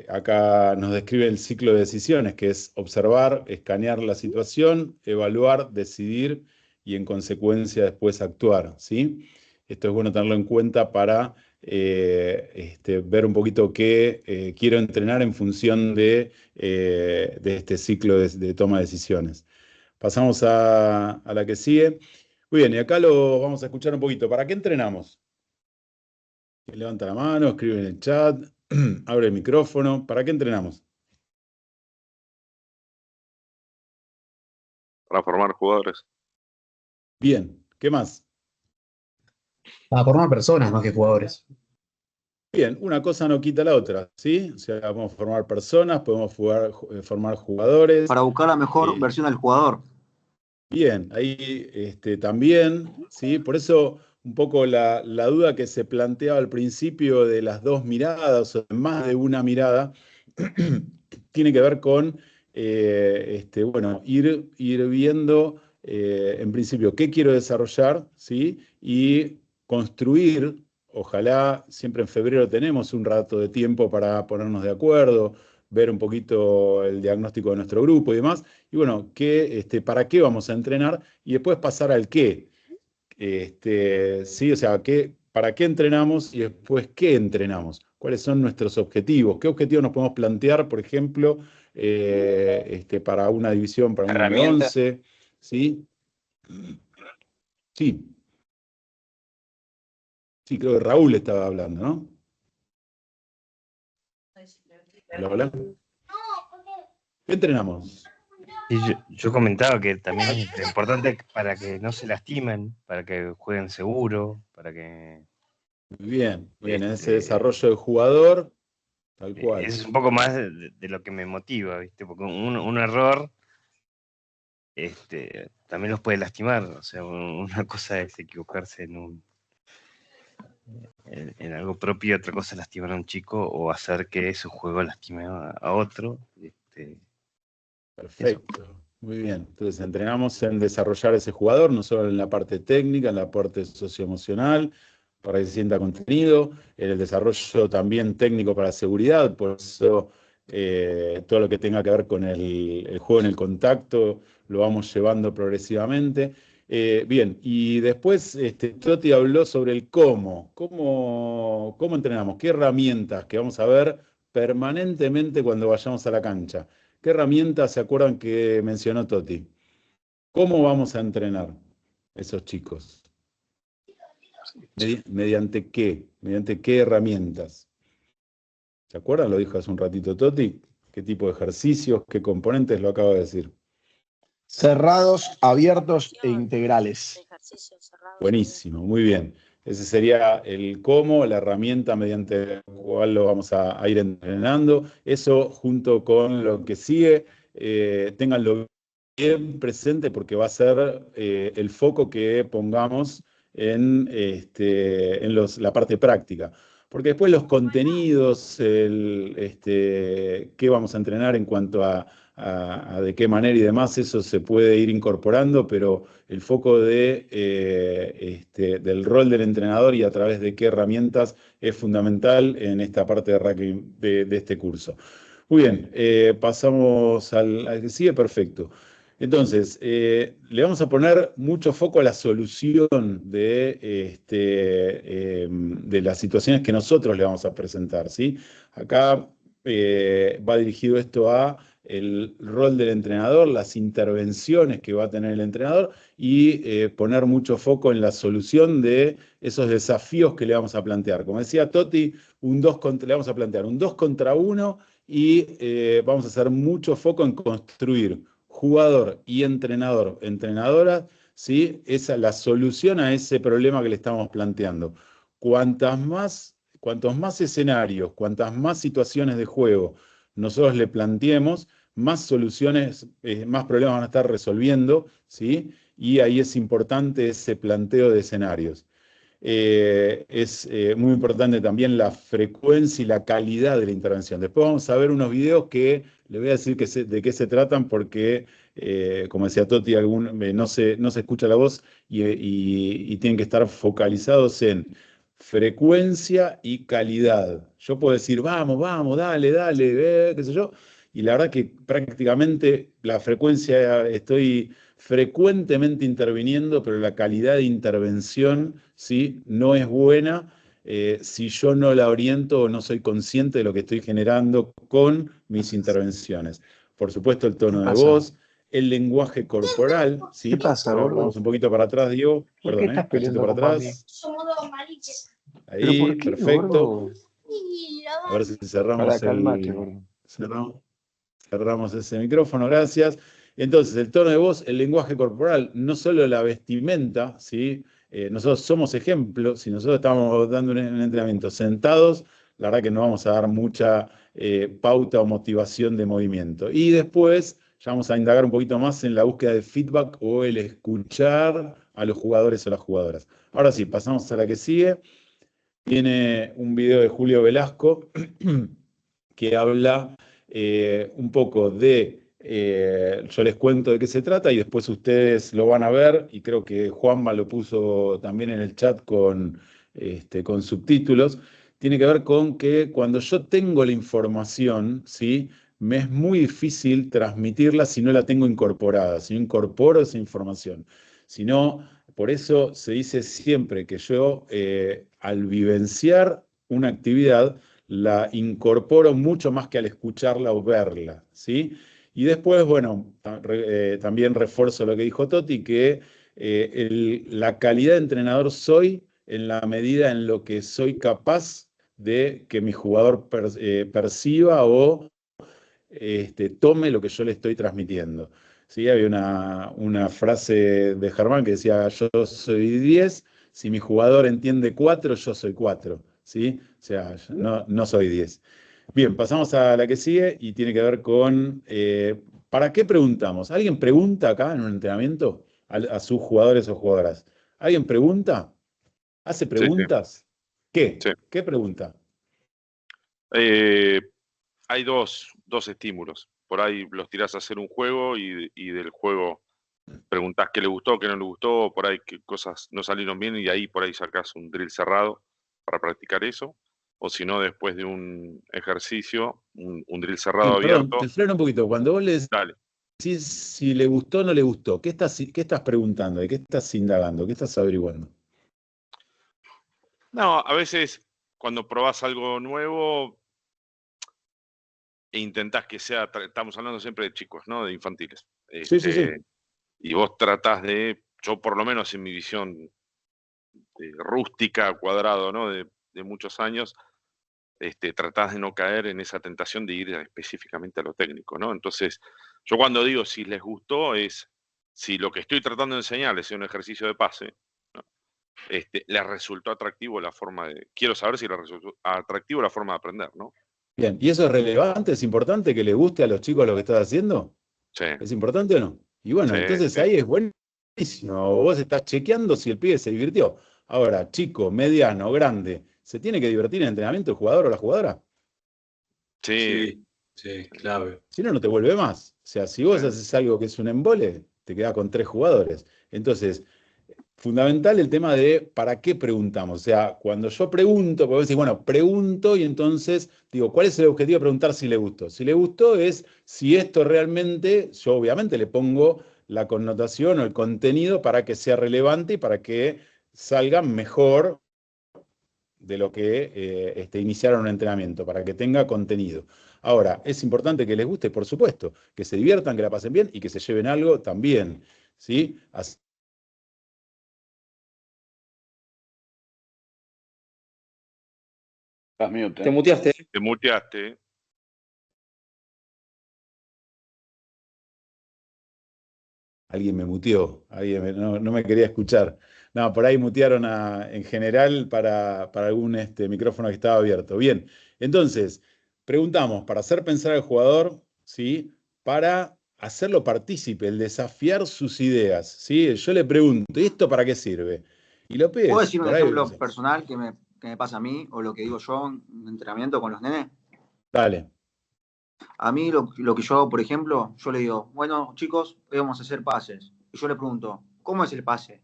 acá nos describe el ciclo de decisiones, que es observar, escanear la situación, evaluar, decidir y en consecuencia después actuar, ¿sí? Esto es bueno tenerlo en cuenta para ver un poquito qué quiero entrenar en función de este ciclo de toma de decisiones. Pasamos a la que sigue. Muy bien, y acá lo vamos a escuchar un poquito. ¿Para qué entrenamos? Levanta la mano, escribe en el chat, abre el micrófono. ¿Para qué entrenamos? Para formar jugadores. Bien, ¿qué más? Para formar personas más que jugadores. Bien, una cosa no quita la otra, ¿sí? O sea, podemos formar personas, podemos formar jugadores. Para buscar la mejor versión del jugador. Bien, ahí también, ¿sí? Por eso un poco la duda que se planteaba al principio de las 2 miradas, o de más de una mirada, tiene que ver con, bueno, ir viendo, en principio, qué quiero desarrollar, ¿sí? Y construir, ojalá, siempre en febrero tenemos un rato de tiempo para ponernos de acuerdo, ver un poquito el diagnóstico de nuestro grupo y demás, y bueno, ¿para qué vamos a entrenar? Y después pasar al qué. Sí, o sea, ¿para qué entrenamos y después qué entrenamos? ¿Cuáles son nuestros objetivos? ¿Qué objetivos nos podemos plantear, por ejemplo, para una división, para un 11? ¿Sí? Sí. Sí, creo que Raúl estaba hablando, ¿no? Hola. ¿Qué entrenamos? Y yo comentaba que también es importante para que no se lastimen, para que jueguen seguro, para que... Muy bien, ese desarrollo del jugador, tal cual. Es un poco más de lo que me motiva, ¿viste? Porque un error también los puede lastimar. O sea, una cosa es equivocarse en algo propio, otra cosa es lastimar a un chico o hacer que su juego lastime a otro. Perfecto, eso. Muy bien. Entonces entrenamos en desarrollar ese jugador, no solo en la parte técnica, en la parte socioemocional, para que se sienta contenido, en el desarrollo también técnico para seguridad, por eso todo lo que tenga que ver con el juego en el contacto lo vamos llevando progresivamente. Bien, y después Toti habló sobre el cómo entrenamos, qué herramientas que vamos a ver permanentemente cuando vayamos a la cancha. ¿Qué herramientas se acuerdan que mencionó Toti? ¿Cómo vamos a entrenar esos chicos? ¿Mediante qué? ¿Mediante qué herramientas? ¿Se acuerdan? Lo dijo hace un ratito Toti. ¿Qué tipo de ejercicios, qué componentes? Lo acabo de decir. Cerrados, abiertos e integrales. Buenísimo, muy bien. Ese sería el cómo, la herramienta mediante la cual lo vamos a ir entrenando. Eso junto con lo que sigue, ténganlo bien presente porque va a ser el foco que pongamos en la parte práctica. Porque después los contenidos, qué vamos a entrenar en cuanto a de qué manera y demás, eso se puede ir incorporando, pero el foco del rol del entrenador y a través de qué herramientas es fundamental en esta parte de rugby de este curso. Muy bien, pasamos al que sigue, perfecto. Entonces, le vamos a poner mucho foco a la solución de las situaciones que nosotros le vamos a presentar, ¿sí? Acá va dirigido esto a el rol del entrenador, las intervenciones que va a tener el entrenador y poner mucho foco en la solución de esos desafíos que le vamos a plantear. Como decía Toti, le vamos a plantear un 2 contra 1 y vamos a hacer mucho foco en construir jugador y entrenador, entrenadora, ¿sí? Esa es la solución a ese problema que le estamos planteando. Cuantos más escenarios, cuantas más situaciones de juego nosotros le planteemos, más soluciones, más problemas van a estar resolviendo, ¿sí? Y ahí es importante ese planteo de escenarios. Es muy importante también la frecuencia y la calidad de la intervención. Después vamos a ver unos videos que les voy a decir de qué se tratan porque, como decía Toti, no se escucha la voz y tienen que estar focalizados en frecuencia y calidad. Yo puedo decir, vamos, dale, qué sé yo, y la verdad que prácticamente la frecuencia estoy frecuentemente interviniendo, pero la calidad de intervención, ¿sí?, no es buena si yo no la oriento o no soy consciente de lo que estoy generando con mis intervenciones. Por supuesto, el tono de voz, el lenguaje corporal, ¿sí? ¿Qué pasa, gordo? Vamos un poquito para atrás, Diego. ¿Por qué Perdón, estás un poquito peleando para con mami? atrás. ¿Pero Ahí, por qué, perfecto. gordo? A ver si cerramos Para, calmate, gordo. Cerramos ese micrófono, gracias. Entonces, el tono de voz, el lenguaje corporal, no solo la vestimenta, ¿sí? Nosotros somos ejemplos, si nosotros estamos dando un entrenamiento sentados, la verdad que no vamos a dar mucha pauta o motivación de movimiento. Y después ya vamos a indagar un poquito más en la búsqueda de feedback o el escuchar a los jugadores o las jugadoras. Ahora sí, pasamos a la que sigue. Tiene un video de Julio Velasco que habla un poco de, yo les cuento de qué se trata y después ustedes lo van a ver, y creo que Juanma lo puso también en el chat con subtítulos. Tiene que ver con que cuando yo tengo la información, ¿sí?, me es muy difícil transmitirla si no la tengo incorporada, si no incorporo esa información. Si no, por eso se dice siempre que yo, al vivenciar una actividad, la incorporo mucho más que al escucharla o verla, ¿sí? Y después, bueno, también refuerzo lo que dijo Toti, que la calidad de entrenador soy en la medida en lo que soy capaz de que mi jugador perciba o tome lo que yo le estoy transmitiendo. ¿Sí? Había una frase de Germán que decía, yo soy 10, si mi jugador entiende 4, yo soy 4. ¿Sí? O sea, no soy 10. Bien, pasamos a la que sigue y tiene que ver con, ¿para qué preguntamos? ¿Alguien pregunta acá en un entrenamiento a sus jugadores o jugadoras? ¿Alguien pregunta? ¿Hace preguntas? Sí. ¿Qué? Sí. ¿Qué pregunta? Hay dos estímulos. Por ahí los tirás a hacer un juego y del juego preguntás qué le gustó, qué no le gustó, por ahí qué cosas no salieron bien y ahí por ahí sacás un drill cerrado para practicar eso. O si no, después de un ejercicio, un drill cerrado abierto. Perdón, te freno un poquito. Cuando vos le decís si le gustó o no le gustó, ¿qué estás preguntando? ¿De qué estás indagando? ¿Qué estás averiguando? No, a veces cuando probás algo nuevo e intentás que sea, estamos hablando siempre de chicos, ¿no? De infantiles. Sí. Y vos tratás de, yo por lo menos en mi visión rústica, cuadrado, ¿no? De muchos años, tratás de no caer en esa tentación de ir específicamente a lo técnico, ¿no? Entonces, yo cuando digo si les gustó es si lo que estoy tratando de enseñarles es un ejercicio de pase, ¿no? Les resultó atractivo la forma de, quiero saber si les resultó atractivo la forma de aprender, ¿no? Bien, ¿y eso es relevante? ¿Es importante que les guste a los chicos lo que estás haciendo? Sí. ¿Es importante o no? Y bueno, Sí, entonces sí. ahí es buenísimo buenísimo. Vos estás chequeando si el pibe se divirtió. Ahora, chico, mediano, grande, ¿se tiene que divertir en el entrenamiento el jugador o la jugadora? Sí, Sí, clave. Si no, no te vuelve más. O sea, si vos haces algo que es un embole, te quedás con 3 jugadores. Entonces, fundamental el tema de ¿para qué preguntamos? O sea, cuando yo pregunto, porque vos decís, bueno, pregunto y entonces digo, ¿cuál es el objetivo de preguntar si le gustó? Si le gustó es si esto realmente, yo obviamente le pongo la connotación o el contenido para que sea relevante y para que salga mejor de lo que iniciaron un entrenamiento, para que tenga contenido. Ahora, es importante que les guste, por supuesto, que se diviertan, que la pasen bien y que se lleven algo también, ¿sí? Así Estás mute. Te muteaste. te muteaste. alguien me muteó, no me quería escuchar. No, por ahí mutearon en general para algún micrófono que estaba abierto. Bien, entonces, preguntamos, para hacer pensar al jugador, ¿sí? Para hacerlo partícipe, el desafiar sus ideas, ¿sí? Yo le pregunto, ¿y esto para qué sirve? Y lo ¿Puedo pides, decir un por ahí, ejemplo personal que me pasa a mí o lo que digo yo en entrenamiento con los nenes? dale. A mí lo que yo hago, por ejemplo, yo le digo, bueno, chicos, hoy vamos a hacer pases. Y yo le pregunto, ¿cómo es el pase?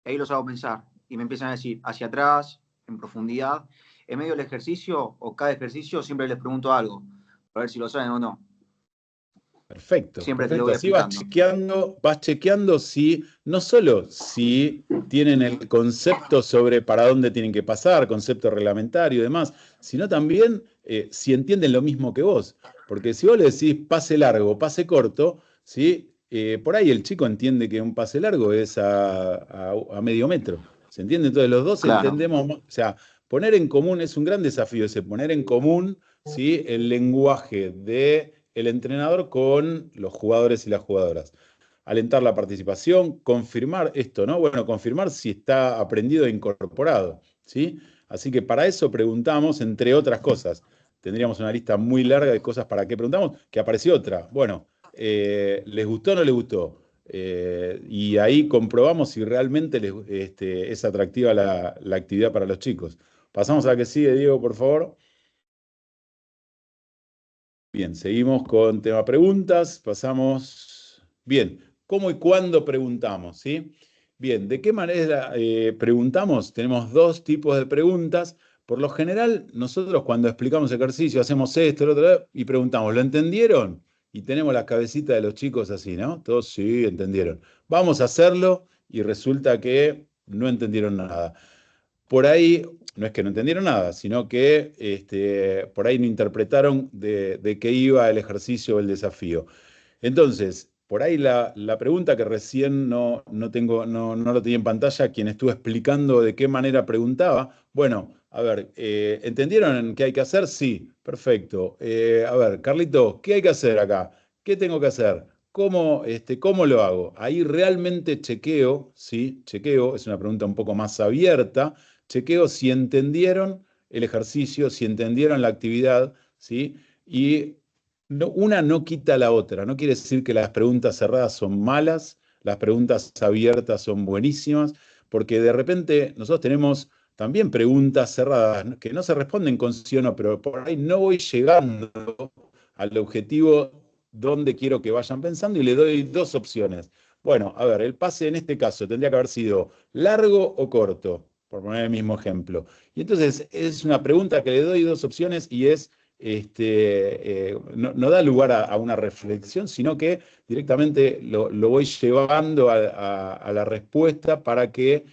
Y ahí los hago pensar. Y me empiezan a decir, hacia atrás, en profundidad. En medio del ejercicio, o cada ejercicio, siempre les pregunto algo, para ver si lo saben o no. Perfecto, Siempre te lo perfecto. voy Así explicando. vas chequeando si, no solo si tienen el concepto sobre para dónde tienen que pasar, concepto reglamentario y demás, sino también si entienden lo mismo que vos. Porque si vos le decís pase largo, pase corto, ¿sí? Por ahí el chico entiende que un pase largo es a medio metro. ¿Se entiende? Entonces los dos Claro. entendemos, o sea, poner en común es un gran desafío, ese poner en común, ¿sí? El lenguaje de el entrenador con los jugadores y las jugadoras. Alentar la participación, confirmar esto, ¿no? Bueno, confirmar si está aprendido e incorporado, ¿sí? Así que para eso preguntamos, entre otras cosas. Tendríamos una lista muy larga de cosas para qué preguntamos, que apareció otra. Bueno, ¿les gustó o no les gustó? Y ahí comprobamos si realmente es atractiva la actividad para los chicos. Pasamos a la que sigue, Diego, por favor. Bien, seguimos con tema preguntas. Pasamos. Bien, ¿cómo y cuándo preguntamos? ¿Sí? Bien, ¿de qué manera preguntamos? Tenemos 2 tipos de preguntas. Por lo general, nosotros cuando explicamos ejercicio, hacemos esto, lo otro, y preguntamos, ¿lo entendieron? Y tenemos la cabecita de los chicos así, ¿no? Todos sí, entendieron. Vamos a hacerlo y resulta que no entendieron nada. Por ahí, no es que no entendieron nada, sino que por ahí no interpretaron de qué iba el ejercicio o el desafío. Entonces, por ahí la pregunta que recién no lo tenía en pantalla, quien estuvo explicando de qué manera preguntaba, bueno, a ver, ¿entendieron qué hay que hacer? Sí, perfecto. A ver, Carlito, ¿qué hay que hacer acá? ¿Qué tengo que hacer? ¿Cómo lo hago? Ahí realmente chequeo, ¿sí? Chequeo, es una pregunta un poco más abierta, chequeo si entendieron el ejercicio, si entendieron la actividad, ¿sí? Y una no quita la otra. No quiere decir que las preguntas cerradas son malas, las preguntas abiertas son buenísimas, porque de repente nosotros tenemos también preguntas cerradas que no se responden con sí o no, pero por ahí no voy llegando al objetivo donde quiero que vayan pensando y le doy 2 opciones. Bueno, a ver, el pase en este caso tendría que haber sido largo o corto, por poner el mismo ejemplo. Y entonces es una pregunta que le doy 2 opciones y es no da lugar a una reflexión, sino que directamente lo voy llevando a la respuesta para que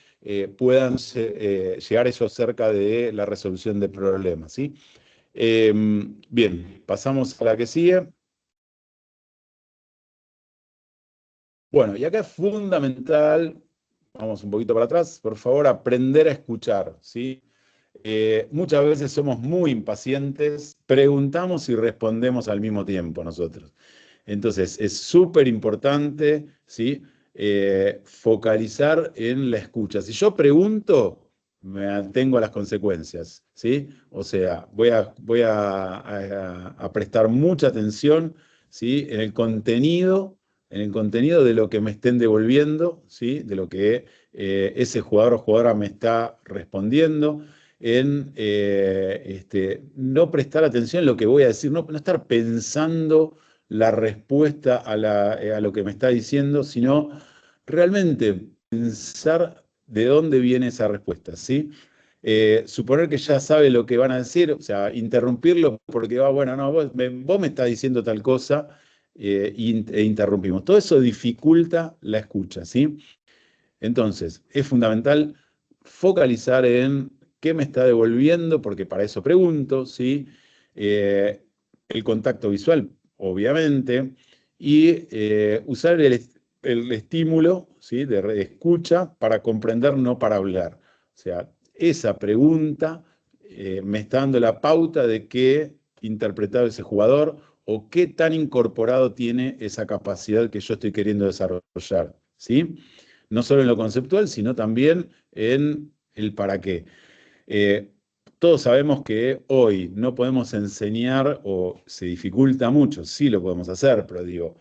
puedan llegar ellos cerca de la resolución del problema, ¿sí? Bien, pasamos a la que sigue. Bueno, y acá es fundamental, vamos un poquito para atrás, por favor, aprender a escuchar, ¿sí? Muchas veces somos muy impacientes, preguntamos y respondemos al mismo tiempo nosotros. Entonces, es súper importante, ¿sí? Focalizar en la escucha. Si yo pregunto, me atengo a las consecuencias, ¿sí? O sea, voy a prestar mucha atención, ¿sí? En el contenido en el contenido de lo que me estén devolviendo, ¿sí? De lo que ese jugador o jugadora me está respondiendo, en no prestar atención en lo que voy a decir, no estar pensando la respuesta a lo que me está diciendo, sino realmente pensar de dónde viene esa respuesta, ¿sí? Suponer que ya sabe lo que van a decir, o sea, interrumpirlo porque va, bueno, no, vos me estás diciendo tal cosa e interrumpimos. Todo eso dificulta la escucha, ¿sí? Entonces, es fundamental focalizar en qué me está devolviendo, porque para eso pregunto, ¿sí? El contacto visual, obviamente, y usar el estímulo, ¿sí? De escucha para comprender, no para hablar. O sea, esa pregunta me está dando la pauta de qué interpretado ese jugador o qué tan incorporado tiene esa capacidad que yo estoy queriendo desarrollar, ¿sí? No solo en lo conceptual, sino también en el para qué. Todos sabemos que hoy no podemos enseñar, o se dificulta mucho, sí lo podemos hacer, pero digo,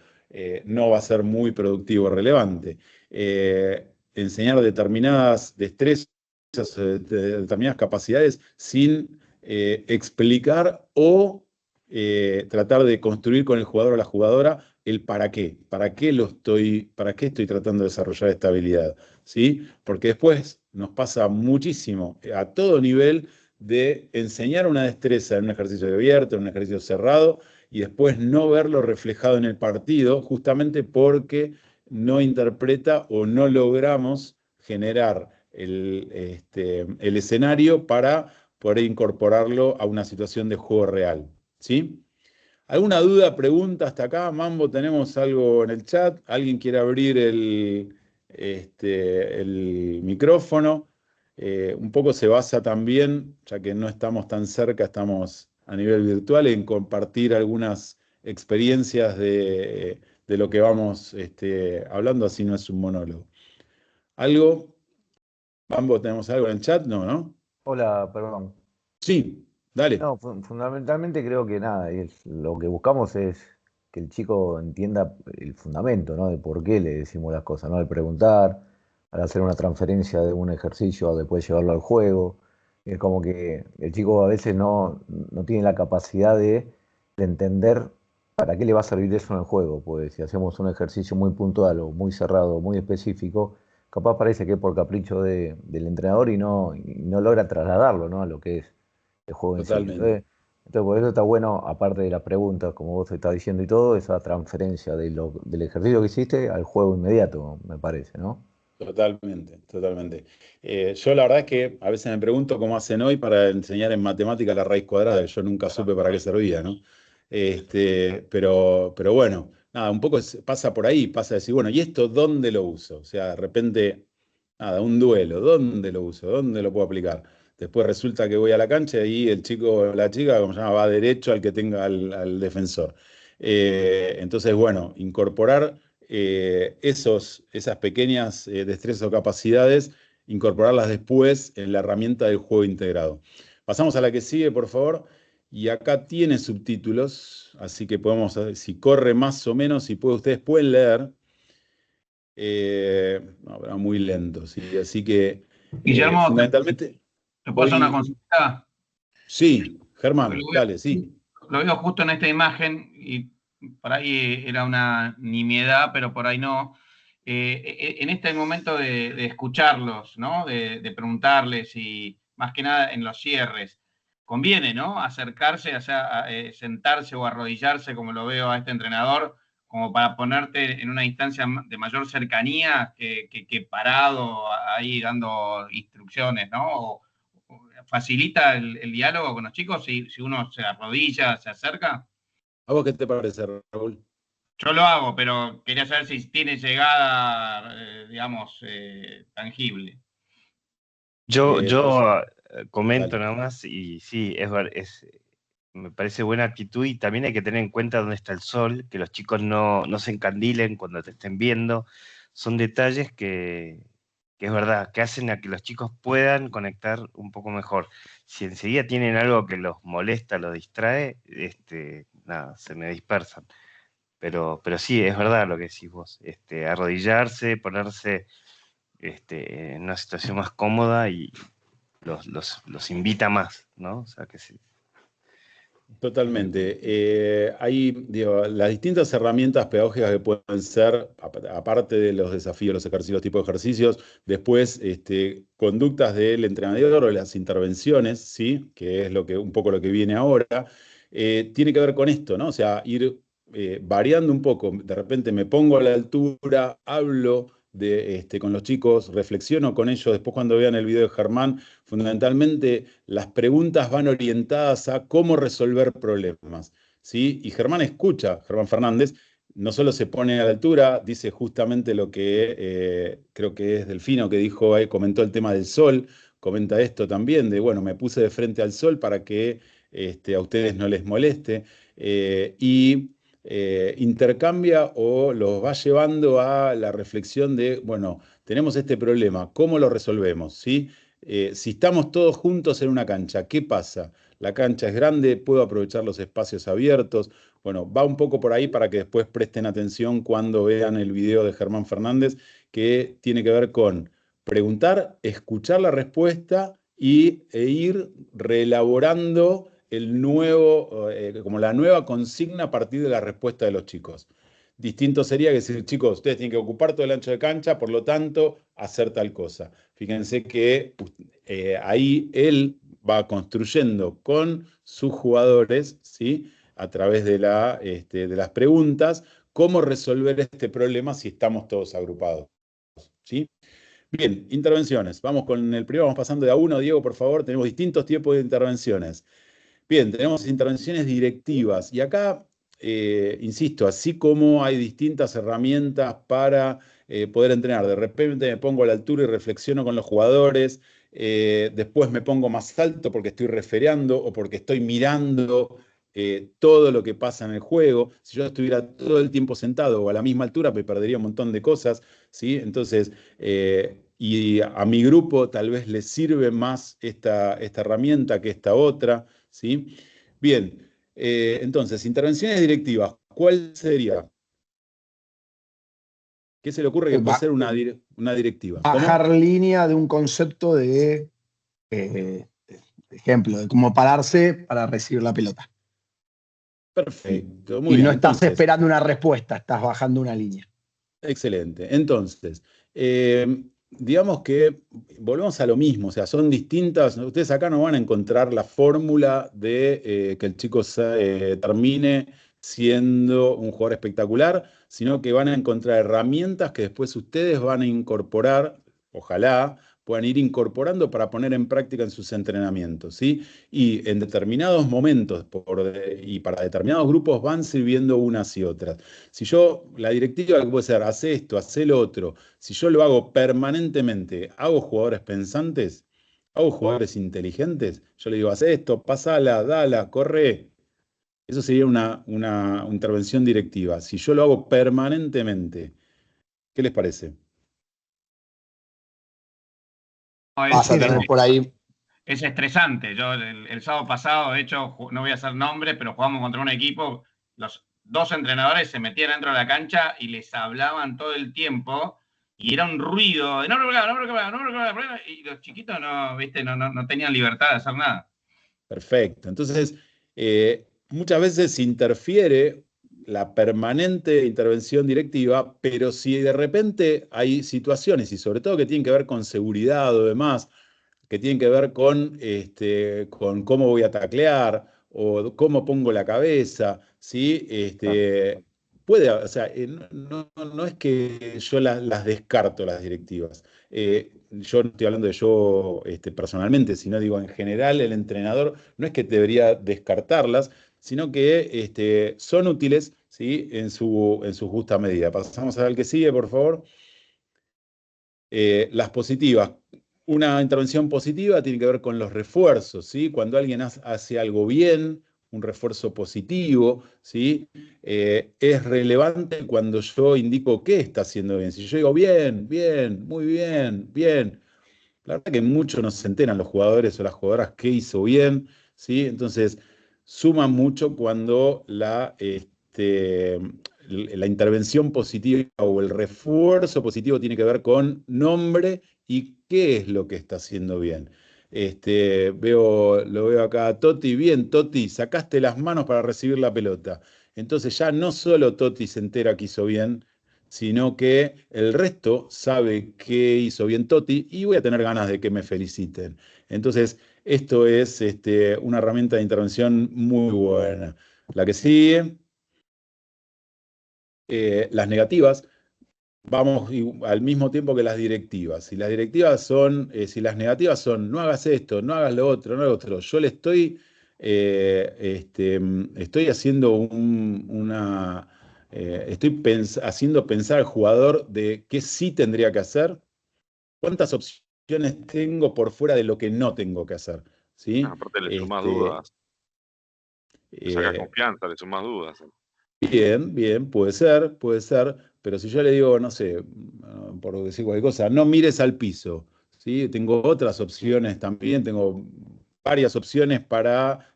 no va a ser muy productivo o relevante. Enseñar determinadas destrezas, determinadas capacidades sin explicar o tratar de construir con el jugador o la jugadora el para qué estoy tratando de desarrollar esta habilidad, ¿sí? Porque después nos pasa muchísimo a todo nivel de enseñar una destreza en un ejercicio abierto, en un ejercicio cerrado, y después no verlo reflejado en el partido, justamente porque no interpreta o no logramos generar el escenario para poder incorporarlo a una situación de juego real, ¿sí? ¿Alguna duda, pregunta hasta acá? Mambo, tenemos algo en el chat. ¿Alguien quiere abrir el micrófono? Un poco se basa también, ya que no estamos tan cerca, estamos a nivel virtual, en compartir algunas experiencias de lo que vamos hablando, así no es un monólogo. ¿Algo? Mambo, ¿tenemos algo en el chat? No, ¿no? Hola, perdón. Sí, dale. No, fundamentalmente creo que nada, lo que buscamos es que el chico entienda el fundamento, ¿no? De por qué le decimos las cosas, ¿no? Al preguntar, al hacer una transferencia de un ejercicio, a después llevarlo al juego. Es como que el chico a veces no tiene la capacidad de entender para qué le va a servir eso en el juego. Pues si hacemos un ejercicio muy puntual o muy cerrado, muy específico, capaz parece que es por capricho del entrenador y no logra trasladarlo, ¿no? A lo que es el juego en sí. Totalmente. Entonces, por eso está bueno, aparte de las preguntas, como vos estás diciendo y todo, esa transferencia del ejercicio que hiciste al juego inmediato, me parece, ¿no? Totalmente, totalmente. Yo la verdad es que a veces me pregunto cómo hacen hoy para enseñar en matemática la raíz cuadrada, que yo nunca supe para qué servía, ¿no? Pero bueno, nada, un poco pasa por ahí, pasa a decir, bueno, ¿y esto dónde lo uso? O sea, de repente, nada, un duelo, ¿dónde lo uso? ¿Dónde lo puedo aplicar? Después resulta que voy a la cancha y el chico o la chica, como se llama, va derecho al que tenga al defensor. Entonces, bueno, incorporar esas pequeñas destrezas o capacidades, incorporarlas después en la herramienta del juego integrado. Pasamos a la que sigue, por favor. Y acá tiene subtítulos, así que podemos, si corre más o menos, si ustedes pueden leer. No, pero muy lento, ¿sí? Así que Guillermo, fundamentalmente. ¿te puedo hacer una consulta? Sí, Germán, dale, sí. Lo veo justo en esta imagen y por ahí era una nimiedad, pero por ahí no. En este momento de escucharlos, ¿no? De preguntarles y más que nada en los cierres, conviene, ¿no? Acercarse, o sea, sentarse o arrodillarse, como lo veo a este entrenador, como para ponerte en una instancia de mayor cercanía que parado ahí dando instrucciones, ¿no? ¿Facilita el diálogo con los chicos si uno se arrodilla, se acerca? ¿A vos qué te parece, Raúl? Yo lo hago, pero quería saber si tiene llegada, digamos, tangible. Yo comento nada más y sí, me parece buena actitud y también hay que tener en cuenta dónde está el sol, que los chicos no se encandilen cuando te estén viendo. Son detalles que es verdad, que hacen a que los chicos puedan conectar un poco mejor. Si enseguida tienen algo que los molesta, los distrae, nada, se me dispersan. Pero sí, es verdad lo que decís vos. Arrodillarse, ponerse en una situación más cómoda y los invita más, ¿no? O sea, que sí. Totalmente. Hay, digo, las distintas herramientas pedagógicas que pueden ser, aparte de los desafíos, los ejercicios, los tipos de ejercicios, después conductas del entrenador o las intervenciones, ¿sí? Que es un poco lo que viene ahora, tiene que ver con esto, ¿no? O sea, ir variando un poco. De repente me pongo a la altura, hablo con los chicos, reflexiono con ellos. Después, cuando vean el video de Germán, fundamentalmente las preguntas van orientadas a cómo resolver problemas, ¿sí? Y Germán Fernández, no solo se pone a la altura, dice justamente lo que creo que es Delfino que dijo, comentó el tema del sol, comenta esto también, bueno, me puse de frente al sol para que a ustedes no les moleste, intercambia o los va llevando a la reflexión de, bueno, tenemos este problema, ¿cómo lo resolvemos? ¿Sí? Si estamos todos juntos en una cancha, ¿qué pasa? La cancha es grande, puedo aprovechar los espacios abiertos. Bueno, va un poco por ahí para que después presten atención cuando vean el video de Germán Fernández, que tiene que ver con preguntar, escuchar la respuesta e ir reelaborando como la nueva consigna a partir de la respuesta de los chicos. Distinto sería que decir, chicos, ustedes tienen que ocupar todo el ancho de cancha, por lo tanto, hacer tal cosa. Fíjense que ahí él va construyendo con sus jugadores, ¿sí? A través de las preguntas, cómo resolver este problema si estamos todos agrupados, ¿sí? Bien, intervenciones. Vamos con el primero, vamos pasando de a uno. Diego, por favor, tenemos distintos tipos de intervenciones. Bien, tenemos intervenciones directivas. Y acá, insisto, así como hay distintas herramientas para poder entrenar, de repente me pongo a la altura y reflexiono con los jugadores, después me pongo más alto porque estoy refereando o porque estoy mirando todo lo que pasa en el juego. Si yo estuviera todo el tiempo sentado o a la misma altura, me perdería un montón de cosas, ¿sí? Entonces, y a mi grupo tal vez les sirve más esta herramienta que esta otra, ¿sí? Bien, entonces, intervenciones directivas, ¿cuál sería? ¿Qué se le ocurre que puede ser una directiva? Bajar línea de un concepto de ejemplo, de cómo pararse para recibir la pelota. Perfecto, muy y bien. no estás esperando una respuesta, estás bajando una línea. Excelente. Entonces, digamos que volvemos a lo mismo, o sea, son distintas. Ustedes acá no van a encontrar la fórmula de que el chico termine siendo un jugador espectacular, sino que van a encontrar herramientas que después ustedes van a incorporar, ojalá puedan ir incorporando para poner en práctica en sus entrenamientos, ¿sí? Y en determinados momentos y para determinados grupos van sirviendo unas y otras. Si yo, la directiva que puede ser, hace esto, hace lo otro, si yo lo hago permanentemente, hago jugadores pensantes, hago jugadores inteligentes, yo le digo, hace esto, pasala, dala, corre. Eso sería una intervención directiva. Si yo lo hago permanentemente, ¿qué les parece? Vas a tener por ahí. Es estresante. Yo el sábado pasado, de hecho, no voy a hacer nombres, pero jugamos contra un equipo. Los dos entrenadores se metían dentro de la cancha y les hablaban todo el tiempo. Y era un ruido de y los chiquitos no tenían libertad de hacer nada. Perfecto. Entonces, muchas veces interfiere la permanente intervención directiva, pero si de repente hay situaciones, y sobre todo que tienen que ver con seguridad o demás, que tienen que ver con cómo voy a taclear o cómo pongo la cabeza, ¿sí? Puede, o sea, no es que yo las descarto las directivas. Yo no estoy hablando de yo personalmente, sino digo en general el entrenador no es que debería descartarlas, sino que son útiles, ¿sí? en su justa medida. Pasamos al que sigue, por favor. Las positivas. Una intervención positiva tiene que ver con los refuerzos, ¿sí? Cuando alguien hace algo bien, un refuerzo positivo, ¿sí? Es relevante cuando yo indico qué está haciendo bien. Si yo digo bien, bien, muy bien, bien, la verdad que mucho no se enteran los jugadores o las jugadoras qué hizo bien, ¿sí? Entonces, suma mucho cuando la intervención positiva o el refuerzo positivo tiene que ver con nombre y qué es lo que está haciendo bien. Lo veo acá a Totti. Bien, Totti, sacaste las manos para recibir la pelota. Entonces ya no solo Totti se entera que hizo bien, sino que el resto sabe que hizo bien Totti y voy a tener ganas de que me feliciten. Entonces, esto es una herramienta de intervención muy buena. La que sigue, las negativas. Vamos al mismo tiempo que las directivas. Si las negativas son no hagas esto, no hagas lo otro, no hagas lo otro, yo le estoy haciendo haciendo pensar al jugador de qué sí tendría que hacer, cuántas opciones tengo por fuera de lo que no tengo que hacer. ¿Sí? Aparte le sumás dudas. Le sacas confianza, le sumás dudas. Bien, puede ser, pero si yo le digo, no sé, por decir cualquier cosa, no mires al piso, ¿sí? Tengo otras opciones también, tengo varias opciones para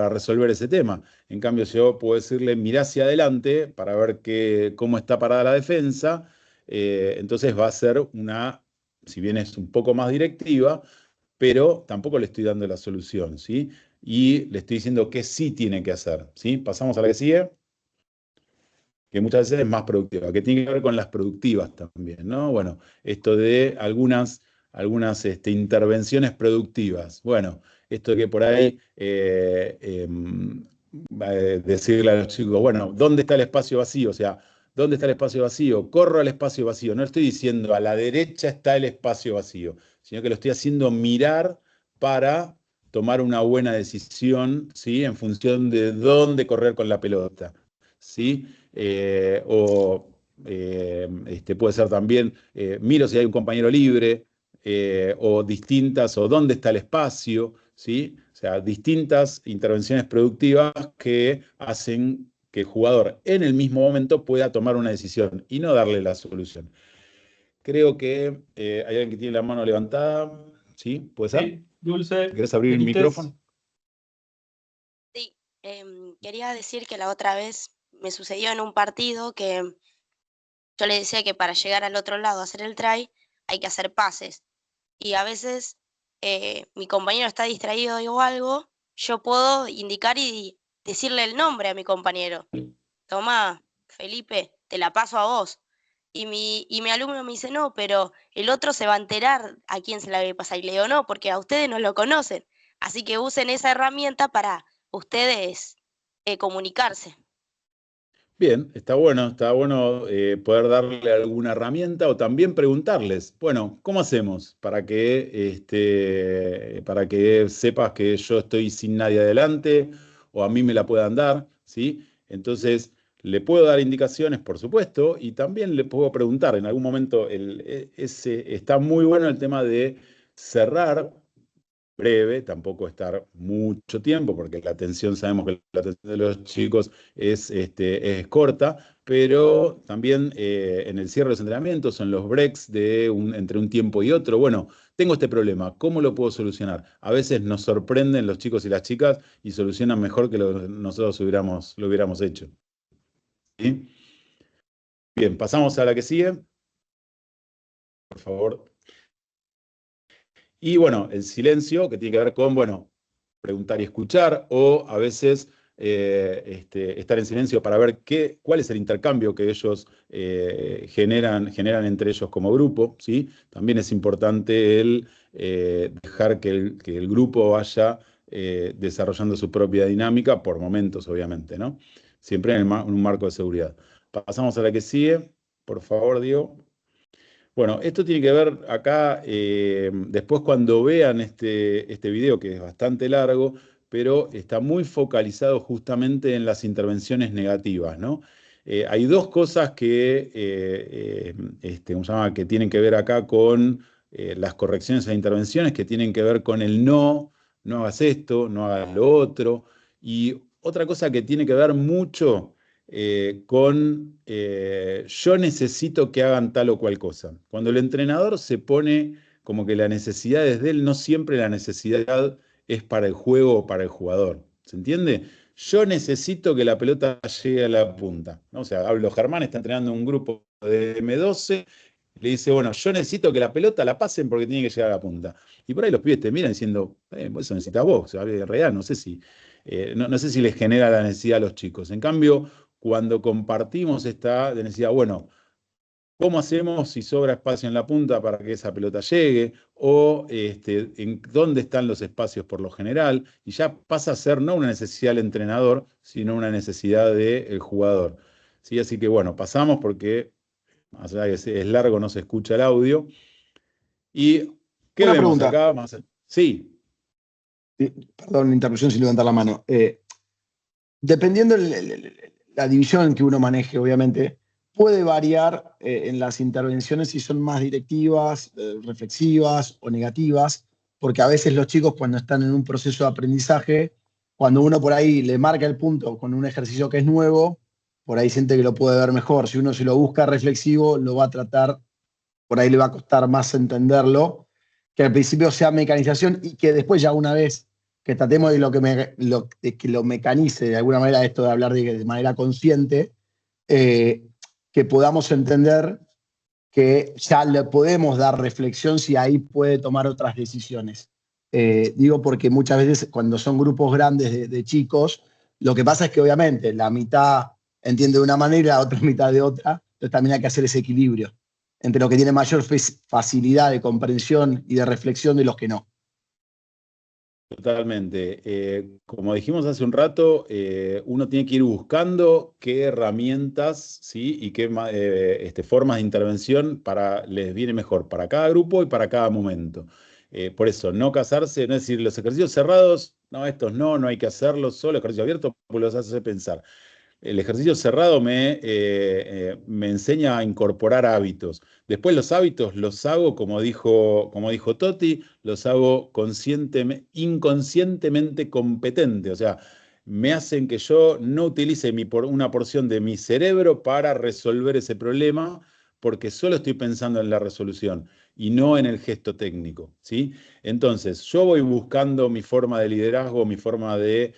resolver ese tema. En cambio, yo puedo decirle, mirá hacia adelante para ver cómo está parada la defensa, entonces va a ser si bien es un poco más directiva, pero tampoco le estoy dando la solución, ¿sí? Y le estoy diciendo qué sí tiene que hacer, ¿sí? Pasamos a la que sigue, que muchas veces es más productiva, que tiene que ver con las productivas también, ¿no? Bueno, esto de algunas intervenciones productivas. Bueno, esto de que por ahí decirle a los chicos, bueno, ¿dónde está el espacio vacío? O sea, ¿dónde está el espacio vacío? Corro al espacio vacío. No estoy diciendo a la derecha está el espacio vacío, sino que lo estoy haciendo mirar para tomar una buena decisión, ¿sí? En función de dónde correr con la pelota, ¿sí? Puede ser también, miro si hay un compañero libre, o dónde está el espacio, ¿sí? O sea, distintas intervenciones productivas que hacen que el jugador en el mismo momento pueda tomar una decisión y no darle la solución. Creo que hay alguien que tiene la mano levantada, ¿sí? ¿Puede ser? Sí, Dulce. ¿Querés abrir el micrófono? Sí, quería decir que la otra vez me sucedió en un partido que yo le decía que para llegar al otro lado a hacer el try hay que hacer pases. Y a veces mi compañero está distraído o algo, yo puedo indicar y decirle el nombre a mi compañero. Toma, Felipe, te la paso a vos. Y mi alumno me dice, no, pero el otro se va a enterar a quién se la voy a pasar. Y le digo, no, porque a ustedes no lo conocen. Así que usen esa herramienta para ustedes comunicarse. Bien, está bueno poder darle alguna herramienta o también preguntarles, bueno, ¿cómo hacemos para que sepas que yo estoy sin nadie adelante o a mí me la puedan dar, ¿sí? Entonces, le puedo dar indicaciones, por supuesto, y también le puedo preguntar. En algún momento está muy bueno el tema de cerrar breve, tampoco estar mucho tiempo, porque la atención, sabemos que la atención de los chicos es corta, pero también en el cierre de los entrenamientos, en los breaks entre un tiempo y otro, bueno, tengo este problema, ¿cómo lo puedo solucionar? A veces nos sorprenden los chicos y las chicas y solucionan mejor que nosotros lo hubiéramos hecho. ¿Sí? Bien, pasamos a la que sigue. Por favor. Y bueno, el silencio, que tiene que ver con, bueno, preguntar y escuchar, o a veces estar en silencio para ver cuál es el intercambio que ellos generan entre ellos como grupo, ¿sí? También es importante el dejar que el grupo vaya desarrollando su propia dinámica, por momentos, obviamente, ¿no? Siempre en un marco de seguridad. Pasamos a la que sigue, por favor, Diego. Bueno, esto tiene que ver acá, después cuando vean este video, que es bastante largo, pero está muy focalizado justamente en las intervenciones negativas, ¿no? Hay dos cosas que tienen que ver acá con las correcciones e intervenciones, que tienen que ver con el no hagas esto, no hagas lo otro, y otra cosa que tiene que ver mucho yo necesito que hagan tal o cual cosa. Cuando el entrenador se pone como que la necesidad es de él, no siempre la necesidad es para el juego o para el jugador. ¿Se entiende? yo necesito que la pelota llegue a la punta, ¿no? O sea, Pablo Germán está entrenando un grupo de M12, le dice, bueno, yo necesito que la pelota la pasen porque tiene que llegar a la punta. Y por ahí los pibes te miran diciendo, eso necesitas vos. O sea, en realidad no sé si les genera la necesidad a los chicos. En cambio, cuando compartimos esta necesidad, bueno, ¿cómo hacemos si sobra espacio en la punta para que esa pelota llegue? O en dónde están los espacios por lo general. Y ya pasa a ser no una necesidad del entrenador, sino una necesidad del jugador. ¿Sí? Así que bueno, pasamos porque, más allá de que es largo, no se escucha el audio. ¿Y qué Una vemos pregunta. acá? Sí. Perdón la interrupción sin levantar la mano. Dependiendo la división que uno maneje, obviamente, puede variar en las intervenciones si son más directivas, reflexivas o negativas, porque a veces los chicos cuando están en un proceso de aprendizaje, cuando uno por ahí le marca el punto con un ejercicio que es nuevo, por ahí siente que lo puede ver mejor. Si uno se lo busca reflexivo, lo va a tratar, por ahí le va a costar más entenderlo, que al principio sea mecanización y que después ya una vez que tratemos de que lo mecanice de alguna manera, esto de hablar de manera consciente, que podamos entender que ya le podemos dar reflexión si ahí puede tomar otras decisiones. Digo porque muchas veces cuando son grupos grandes de chicos, lo que pasa es que obviamente la mitad entiende de una manera y la otra mitad de otra, entonces también hay que hacer ese equilibrio entre los que tienen mayor facilidad de comprensión y de reflexión de los que no. Totalmente. Como dijimos hace un rato, uno tiene que ir buscando qué herramientas, ¿sí? Y qué formas de intervención les viene mejor para cada grupo y para cada momento. Por eso, no casarse, no es decir, los ejercicios cerrados, no, estos no hay que hacerlos, solo ejercicios abiertos, porque los hace pensar. El ejercicio cerrado me enseña a incorporar hábitos. Después los hábitos los hago, como dijo Totti, los hago inconscientemente competente. O sea, me hacen que yo no utilice una porción de mi cerebro para resolver ese problema, porque solo estoy pensando en la resolución y no en el gesto técnico, ¿sí? Entonces, yo voy buscando mi forma de liderazgo, mi forma de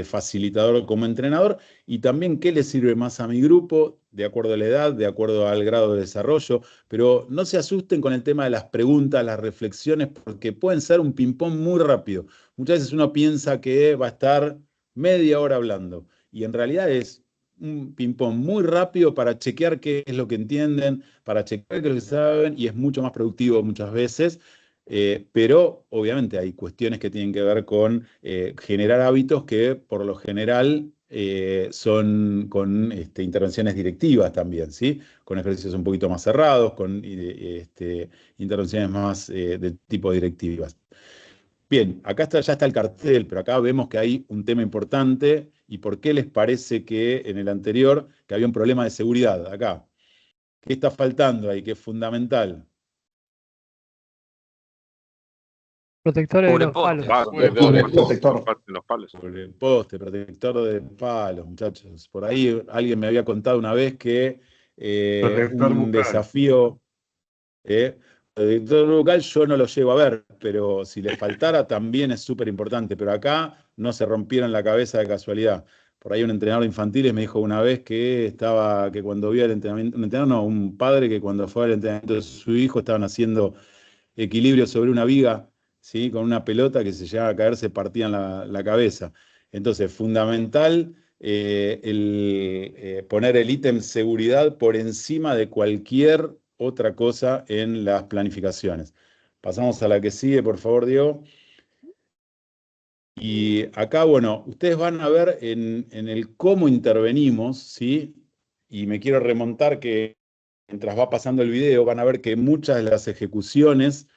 facilitador como entrenador, y también qué le sirve más a mi grupo, de acuerdo a la edad, de acuerdo al grado de desarrollo, pero no se asusten con el tema de las preguntas, las reflexiones, porque pueden ser un ping-pong muy rápido. Muchas veces uno piensa que va a estar media hora hablando, y en realidad es un ping-pong muy rápido para chequear qué es lo que entienden, para chequear qué es lo que saben, y es mucho más productivo muchas veces. Pero obviamente hay cuestiones que tienen que ver con generar hábitos que por lo general son con intervenciones directivas también, ¿sí? Con ejercicios un poquito más cerrados, con intervenciones más de tipo directivas. Bien, acá ya está el cartel, pero acá vemos que hay un tema importante. ¿Y por qué les parece que en el anterior que había un problema de seguridad? Acá, ¿qué está faltando ahí? ¿Qué es fundamental? Protectores de los palos. Sobre el poste, protector de palos, muchachos. Por ahí alguien me había contado una vez que un desafío, protector bucal yo no lo llego a ver, pero si le faltara también es súper importante. Pero acá no se rompieron la cabeza de casualidad. Por ahí un entrenador de infantiles me dijo una vez que cuando vio el entrenamiento, un padre que cuando fue al entrenamiento de su hijo estaban haciendo equilibrio sobre una viga, ¿sí? Con una pelota que se llegaba a caer, se partían la cabeza. Entonces, fundamental poner el ítem seguridad por encima de cualquier otra cosa en las planificaciones. Pasamos a la que sigue, por favor, Diego. Y acá, bueno, ustedes van a ver en el cómo intervenimos, ¿sí? Y me quiero remontar que mientras va pasando el video, van a ver que muchas de las ejecuciones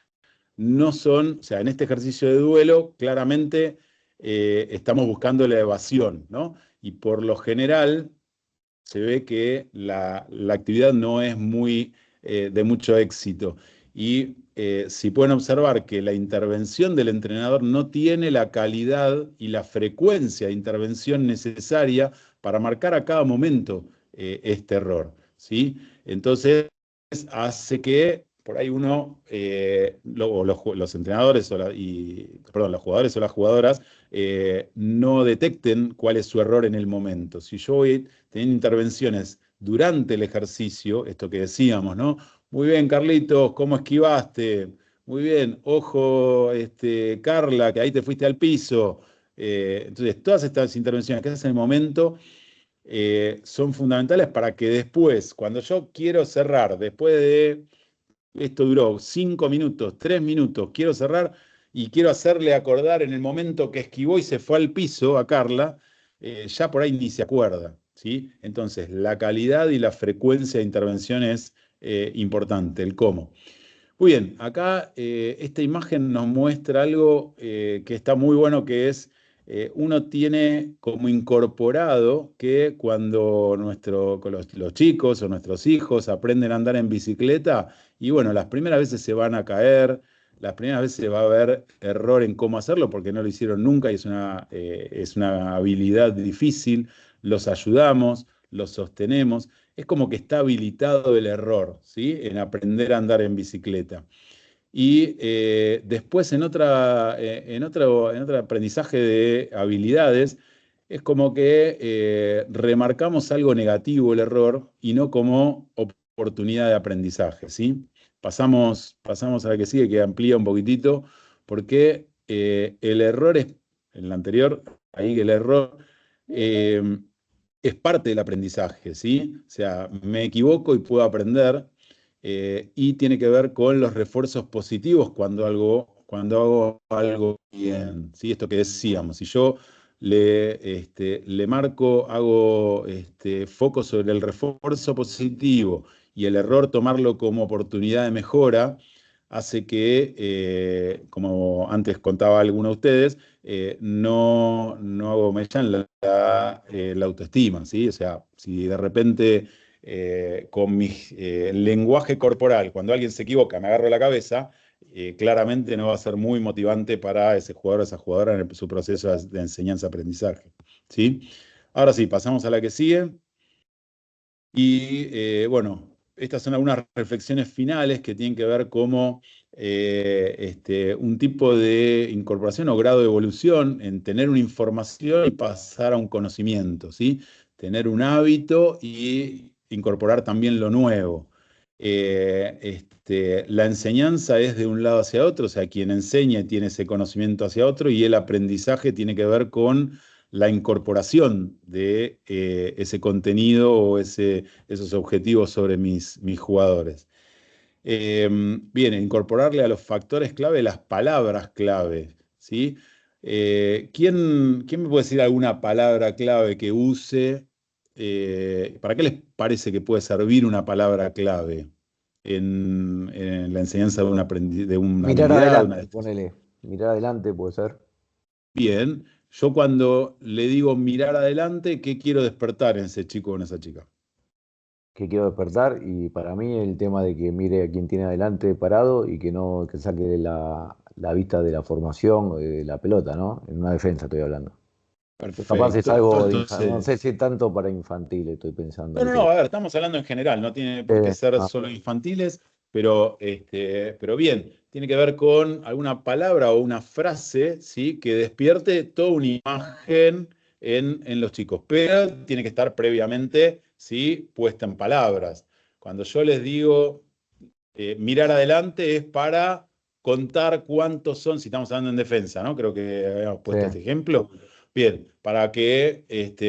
no son, o sea, en este ejercicio de duelo, claramente estamos buscando la evasión, ¿no? Y por lo general se ve que la actividad no es de mucho éxito. Y si pueden observar que la intervención del entrenador no tiene la calidad y la frecuencia de intervención necesaria para marcar a cada momento este error, ¿sí? Entonces hace que por ahí uno, los entrenadores los jugadores o las jugadoras no detecten cuál es su error en el momento. Si yo voy teniendo intervenciones durante el ejercicio, esto que decíamos, ¿no? Muy bien, Carlitos, ¿cómo esquivaste? Muy bien, ojo, Carla, que ahí te fuiste al piso. Entonces, todas estas intervenciones que haces en el momento son fundamentales para que después, cuando yo quiero cerrar, después de esto duró 5 minutos, 3 minutos, quiero cerrar y quiero hacerle acordar en el momento que esquivó y se fue al piso a Carla, ya por ahí ni se acuerda, ¿sí? Entonces, la calidad y la frecuencia de intervención es importante, el cómo. Muy bien, acá esta imagen nos muestra algo que está muy bueno, que es uno tiene como incorporado que cuando los chicos o nuestros hijos aprenden a andar en bicicleta, y bueno, las primeras veces se van a caer, las primeras veces va a haber error en cómo hacerlo porque no lo hicieron nunca y es una habilidad difícil, los ayudamos, los sostenemos. Es como que está habilitado el error, ¿sí? En aprender a andar en bicicleta. Y después en otro aprendizaje de habilidades, es como que remarcamos algo negativo el error y no como oportunidad de aprendizaje, ¿sí? Pasamos a la que sigue, que amplía un poquitito, porque el error en la anterior, ahí el error es parte del aprendizaje, ¿sí? O sea, me equivoco y puedo aprender, y tiene que ver con los refuerzos positivos cuando hago algo bien, ¿sí? Esto que decíamos, si yo le marco, hago foco sobre el refuerzo positivo y el error tomarlo como oportunidad de mejora, hace que, como antes contaba alguno de ustedes, no hago mella en la autoestima, ¿sí? O sea, si de repente con mi lenguaje corporal, cuando alguien se equivoca, me agarro la cabeza, claramente no va a ser muy motivante para ese jugador o esa jugadora en su proceso de enseñanza-aprendizaje, ¿sí? Ahora sí, pasamos a la que sigue. Y bueno, estas son algunas reflexiones finales que tienen que ver como un tipo de incorporación o grado de evolución en tener una información y pasar a un conocimiento, ¿sí? Tener un hábito y incorporar también lo nuevo. La enseñanza es de un lado hacia otro, o sea, quien enseña tiene ese conocimiento hacia otro, y el aprendizaje tiene que ver con la incorporación de ese contenido o esos objetivos sobre mis jugadores. Bien, incorporarle a los factores clave las palabras clave, ¿sí? ¿Quién me puede decir alguna palabra clave que use? ¿Para qué les parece que puede servir una palabra clave en la enseñanza de una Mirar habilidad? adelante, ponele. Mirar adelante puede ser. Bien, yo cuando le digo mirar adelante, ¿qué quiero despertar en ese chico o en esa chica? Que quiero despertar, y para mí el tema de que mire a quien tiene adelante parado y que saque la vista de la formación o de la pelota, ¿no? En una defensa estoy hablando. Capaz es algo no sé si tanto para infantil estoy pensando. No, a ver, estamos hablando en general, no tiene por qué ser solo infantiles, pero bien, tiene que ver con alguna palabra o una frase, ¿sí? Que despierte toda una imagen en los chicos, pero tiene que estar previamente, ¿sí? Puesta en palabras. Cuando yo les digo mirar adelante, es para contar cuántos son, si estamos hablando en defensa, ¿no? Creo que habíamos puesto este ejemplo. Bien, para que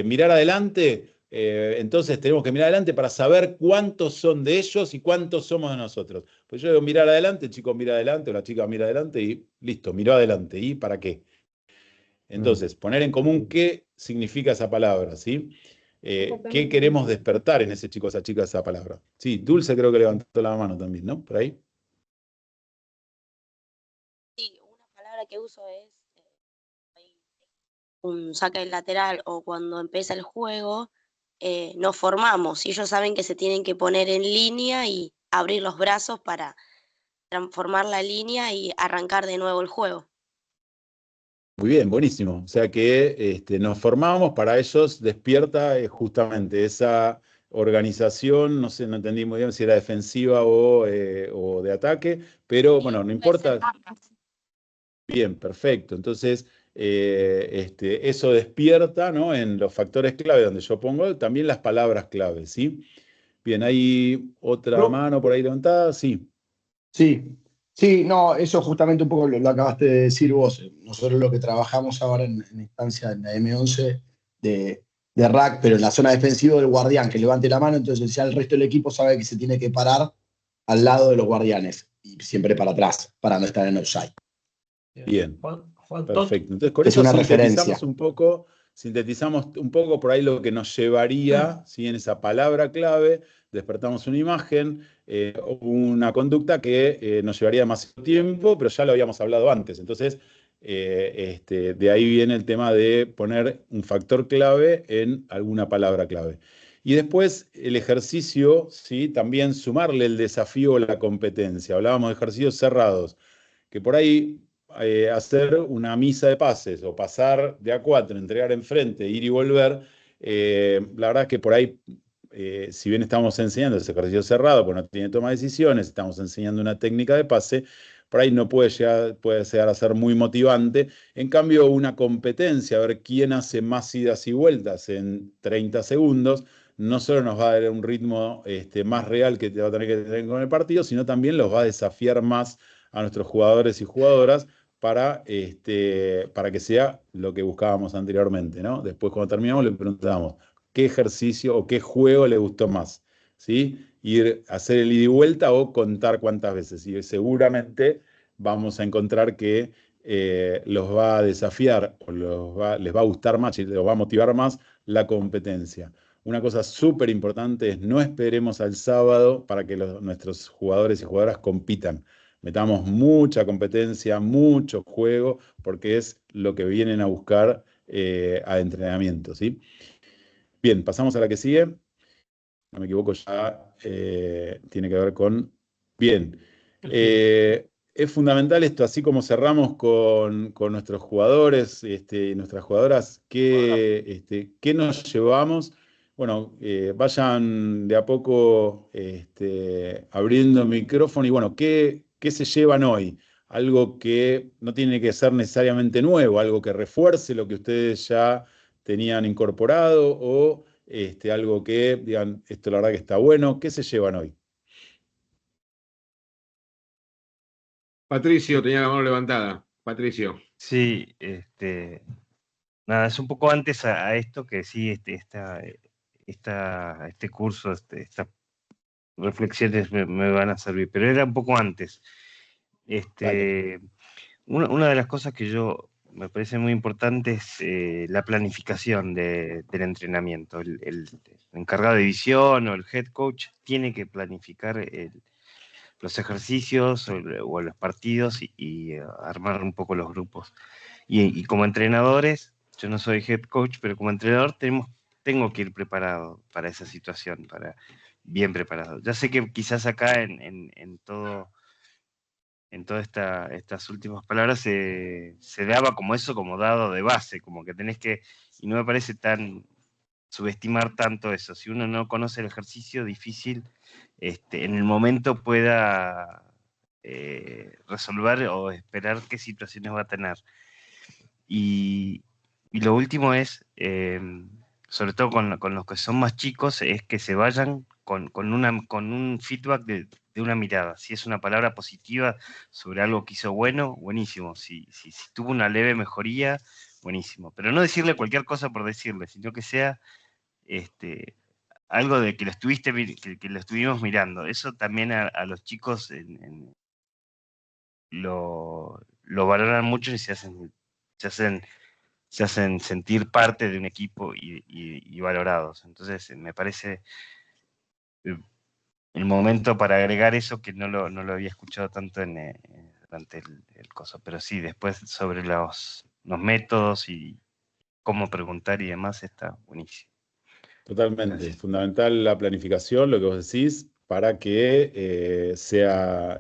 mirar adelante, entonces tenemos que mirar adelante para saber cuántos son de ellos y cuántos somos de nosotros. Pues yo digo mirar adelante, el chico mira adelante o la chica mira adelante y listo, miró adelante. ¿Y para qué? Entonces, poner en común qué significa esa palabra, ¿sí? ¿Qué queremos despertar en ese chico, esa chica, esa palabra? Sí, Dulce creo que levantó la mano también, ¿no? Por ahí. Sí, una palabra que uso es un saque lateral o cuando empieza el juego, nos formamos y ellos saben que se tienen que poner en línea y abrir los brazos para transformar la línea y arrancar de nuevo el juego. Muy bien, buenísimo. O sea que nos formamos, para ellos despierta justamente organización, no sé, no entendí muy bien si era defensiva o de ataque, pero bueno, no importa. Bien, perfecto. Entonces, eso despierta, ¿no? En los factores clave donde yo pongo también las palabras clave, ¿sí? Bien, hay otra mano por ahí levantada, sí. Sí, no, eso justamente un poco lo acabaste de decir vos. Nosotros lo que trabajamos ahora en instancia en la M11 de rack, pero en la zona defensiva del guardián, que levante la mano, entonces ya el resto del equipo sabe que se tiene que parar al lado de los guardianes y siempre para atrás, para no estar en offside. Bien, Juan, perfecto. Entonces, con es eso una sintetizamos un poco por ahí lo que nos llevaría, ¿sí? En esa palabra clave, despertamos una imagen, una conducta que nos llevaría demasiado tiempo, pero ya lo habíamos hablado antes. Entonces, de ahí viene el tema de poner un factor clave en alguna palabra clave. Y después el ejercicio, ¿sí? También sumarle el desafío o la competencia. Hablábamos de ejercicios cerrados, que por ahí hacer una misa de pases o pasar de A4, entregar enfrente, ir y volver, la verdad es que por ahí, si bien estamos enseñando ese ejercicio cerrado, pues no tiene toma de decisiones, estamos enseñando una técnica de pase, por ahí no puede llegar a ser muy motivante. En cambio, una competencia, a ver quién hace más idas y vueltas en 30 segundos, no solo nos va a dar un ritmo más real que te va a tener que tener con el partido, sino también los va a desafiar más a nuestros jugadores y jugadoras para que sea lo que buscábamos anteriormente, ¿no? Después, cuando terminamos, le preguntábamos qué ejercicio o qué juego le gustó más, ¿sí? Hacer el ida y vuelta o contar cuántas veces. Y seguramente vamos a encontrar que los va a desafiar o les va a gustar más y los va a motivar más la competencia. Una cosa súper importante es no esperemos al sábado para que nuestros jugadores y jugadoras compitan. Metamos mucha competencia, mucho juego, porque es lo que vienen a buscar a entrenamiento, ¿sí? Bien, pasamos a la que sigue. No me equivoco, ya tiene que ver con... Bien. Es fundamental esto, así como cerramos con nuestros jugadores y nuestras jugadoras, ¿qué nos llevamos? Bueno, vayan de a poco abriendo el micrófono y bueno, ¿qué se llevan hoy? Algo que no tiene que ser necesariamente nuevo, algo que refuerce lo que ustedes ya tenían incorporado o algo que digan, esto la verdad que está bueno. ¿Qué se llevan hoy? Patricio tenía la mano levantada. Patricio. Sí, nada, es un poco antes a esto que sí, este curso, estas reflexiones me van a servir, pero era un poco antes. Una de las cosas que me parece muy importante es la planificación del entrenamiento. El encargado de visión o el head coach tiene que planificar los ejercicios o los partidos y armar un poco los grupos. Y como entrenadores, yo no soy head coach, pero como entrenador tengo que ir preparado para esa situación, bien preparado. Ya sé que quizás acá en todas estas últimas palabras se daba como eso, como dado de base, como que tenés que, y no me parece tan subestimar tanto eso. Si uno no conoce el ejercicio, difícil en el momento pueda resolver o esperar qué situaciones va a tener. Y lo último es, sobre todo con los que son más chicos, es que se vayan con un feedback de una mirada. Si es una palabra positiva sobre algo que hizo bueno, buenísimo. Si tuvo una leve mejoría, buenísimo. Pero no decirle cualquier cosa por decirle, sino que sea algo de que lo estuvimos mirando. Eso también a los chicos lo valoran mucho y se hacen sentir parte de un equipo y valorados. Entonces me parece el momento para agregar eso, que no lo había escuchado tanto durante el coso, pero sí, después sobre los métodos y cómo preguntar y demás está buenísimo. Totalmente, fundamental la planificación, lo que vos decís, para que sea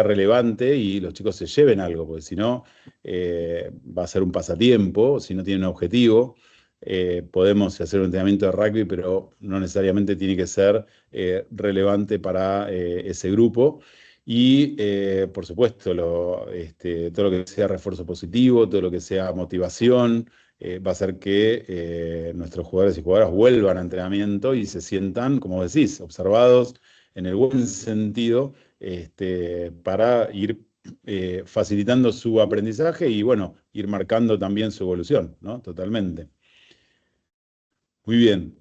relevante y los chicos se lleven algo, porque si no va a ser un pasatiempo, si no tienen un objetivo. podemos hacer un entrenamiento de rugby, pero no necesariamente tiene que ser relevante para ese grupo. Y, por supuesto, todo lo que sea refuerzo positivo, todo lo que sea motivación, va a hacer que nuestros jugadores y jugadoras vuelvan a entrenamiento y se sientan, como decís, observados en el buen sentido, para ir facilitando su aprendizaje y, bueno, ir marcando también su evolución, ¿no? Totalmente. Muy bien.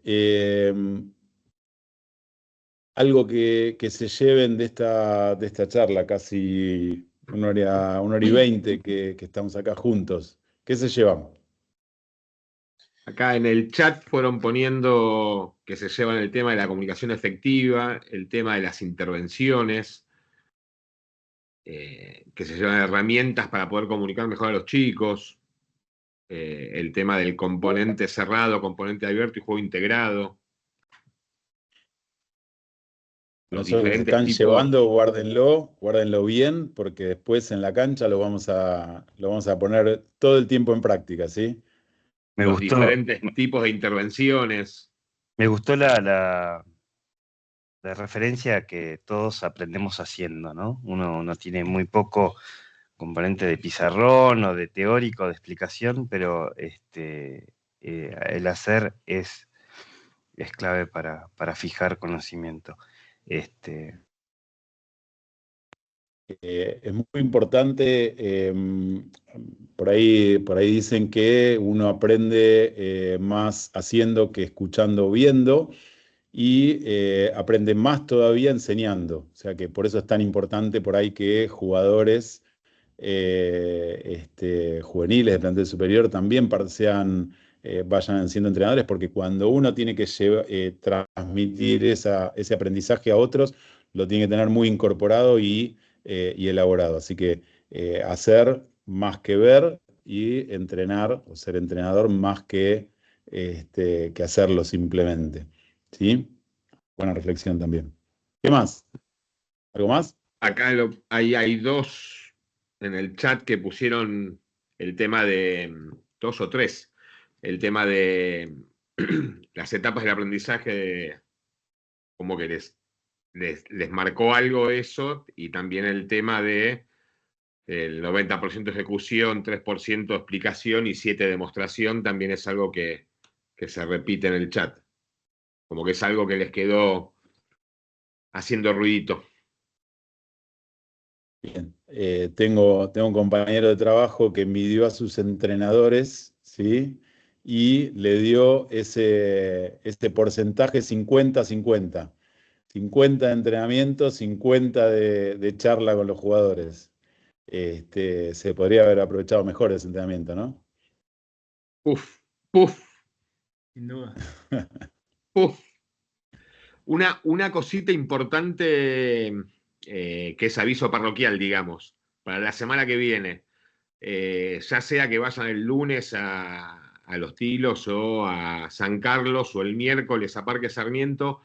Algo que se lleven de esta charla, casi una hora y 20 que estamos acá juntos. ¿Qué se llevan? Acá en el chat fueron poniendo que se llevan el tema de la comunicación efectiva, el tema de las intervenciones, que se llevan herramientas para poder comunicar mejor a los chicos, el tema del componente cerrado, componente abierto y juego integrado. Los que se están llevando, guárdenlo bien, porque después en la cancha lo vamos a poner todo el tiempo en práctica, ¿sí? Los diferentes tipos de intervenciones. Me gustó la referencia que todos aprendemos haciendo, ¿no? Uno tiene muy poco componente de pizarrón o de teórico, de explicación, pero el hacer es clave para fijar conocimiento. Es muy importante, por ahí dicen que uno aprende más haciendo que escuchando o viendo, y aprende más todavía enseñando. O sea que por eso es tan importante por ahí que jugadores juveniles de plantel superior también vayan siendo entrenadores, porque cuando uno tiene que transmitir ese aprendizaje a otros, lo tiene que tener muy incorporado y elaborado. Así que hacer más que ver, y entrenar o ser entrenador más que hacerlo simplemente. ¿Sí? Buena reflexión también. ¿Qué más? ¿Algo más? Acá hay dos en el chat que pusieron el tema de, 2 o 3, el tema de las etapas del aprendizaje, como que les marcó algo eso, y también el tema de el 90% ejecución, 3% explicación y 7% demostración, también es algo que se repite en el chat. Como que es algo que les quedó haciendo ruidito. Bien. Tengo un compañero de trabajo que midió a sus entrenadores, ¿sí? Y le dio ese porcentaje 50-50. 50 de entrenamiento, 50 de charla con los jugadores. Se podría haber aprovechado mejor ese entrenamiento, ¿no? Uf. Sin duda. Una cosita importante, que es aviso parroquial, digamos, para la semana que viene. Ya sea que vayan el lunes a Los Tilos o a San Carlos, o el miércoles a Parque Sarmiento,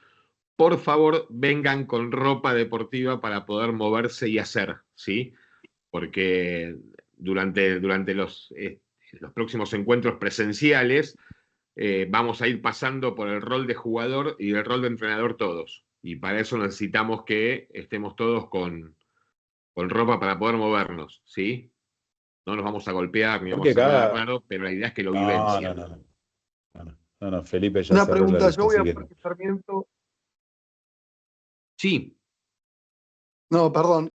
por favor vengan con ropa deportiva para poder moverse y hacer, ¿sí? Porque durante los próximos encuentros presenciales vamos a ir pasando por el rol de jugador y el rol de entrenador todos. Y para eso necesitamos que estemos todos con ropa para poder movernos, ¿sí? No nos vamos a golpear ni vamos a hacer nada raro, pero la idea es que lo vivencien. No, Felipe ya Una cerró la pregunta, lista, yo voy así a que- Parque Sarmiento. Sí. No, perdón.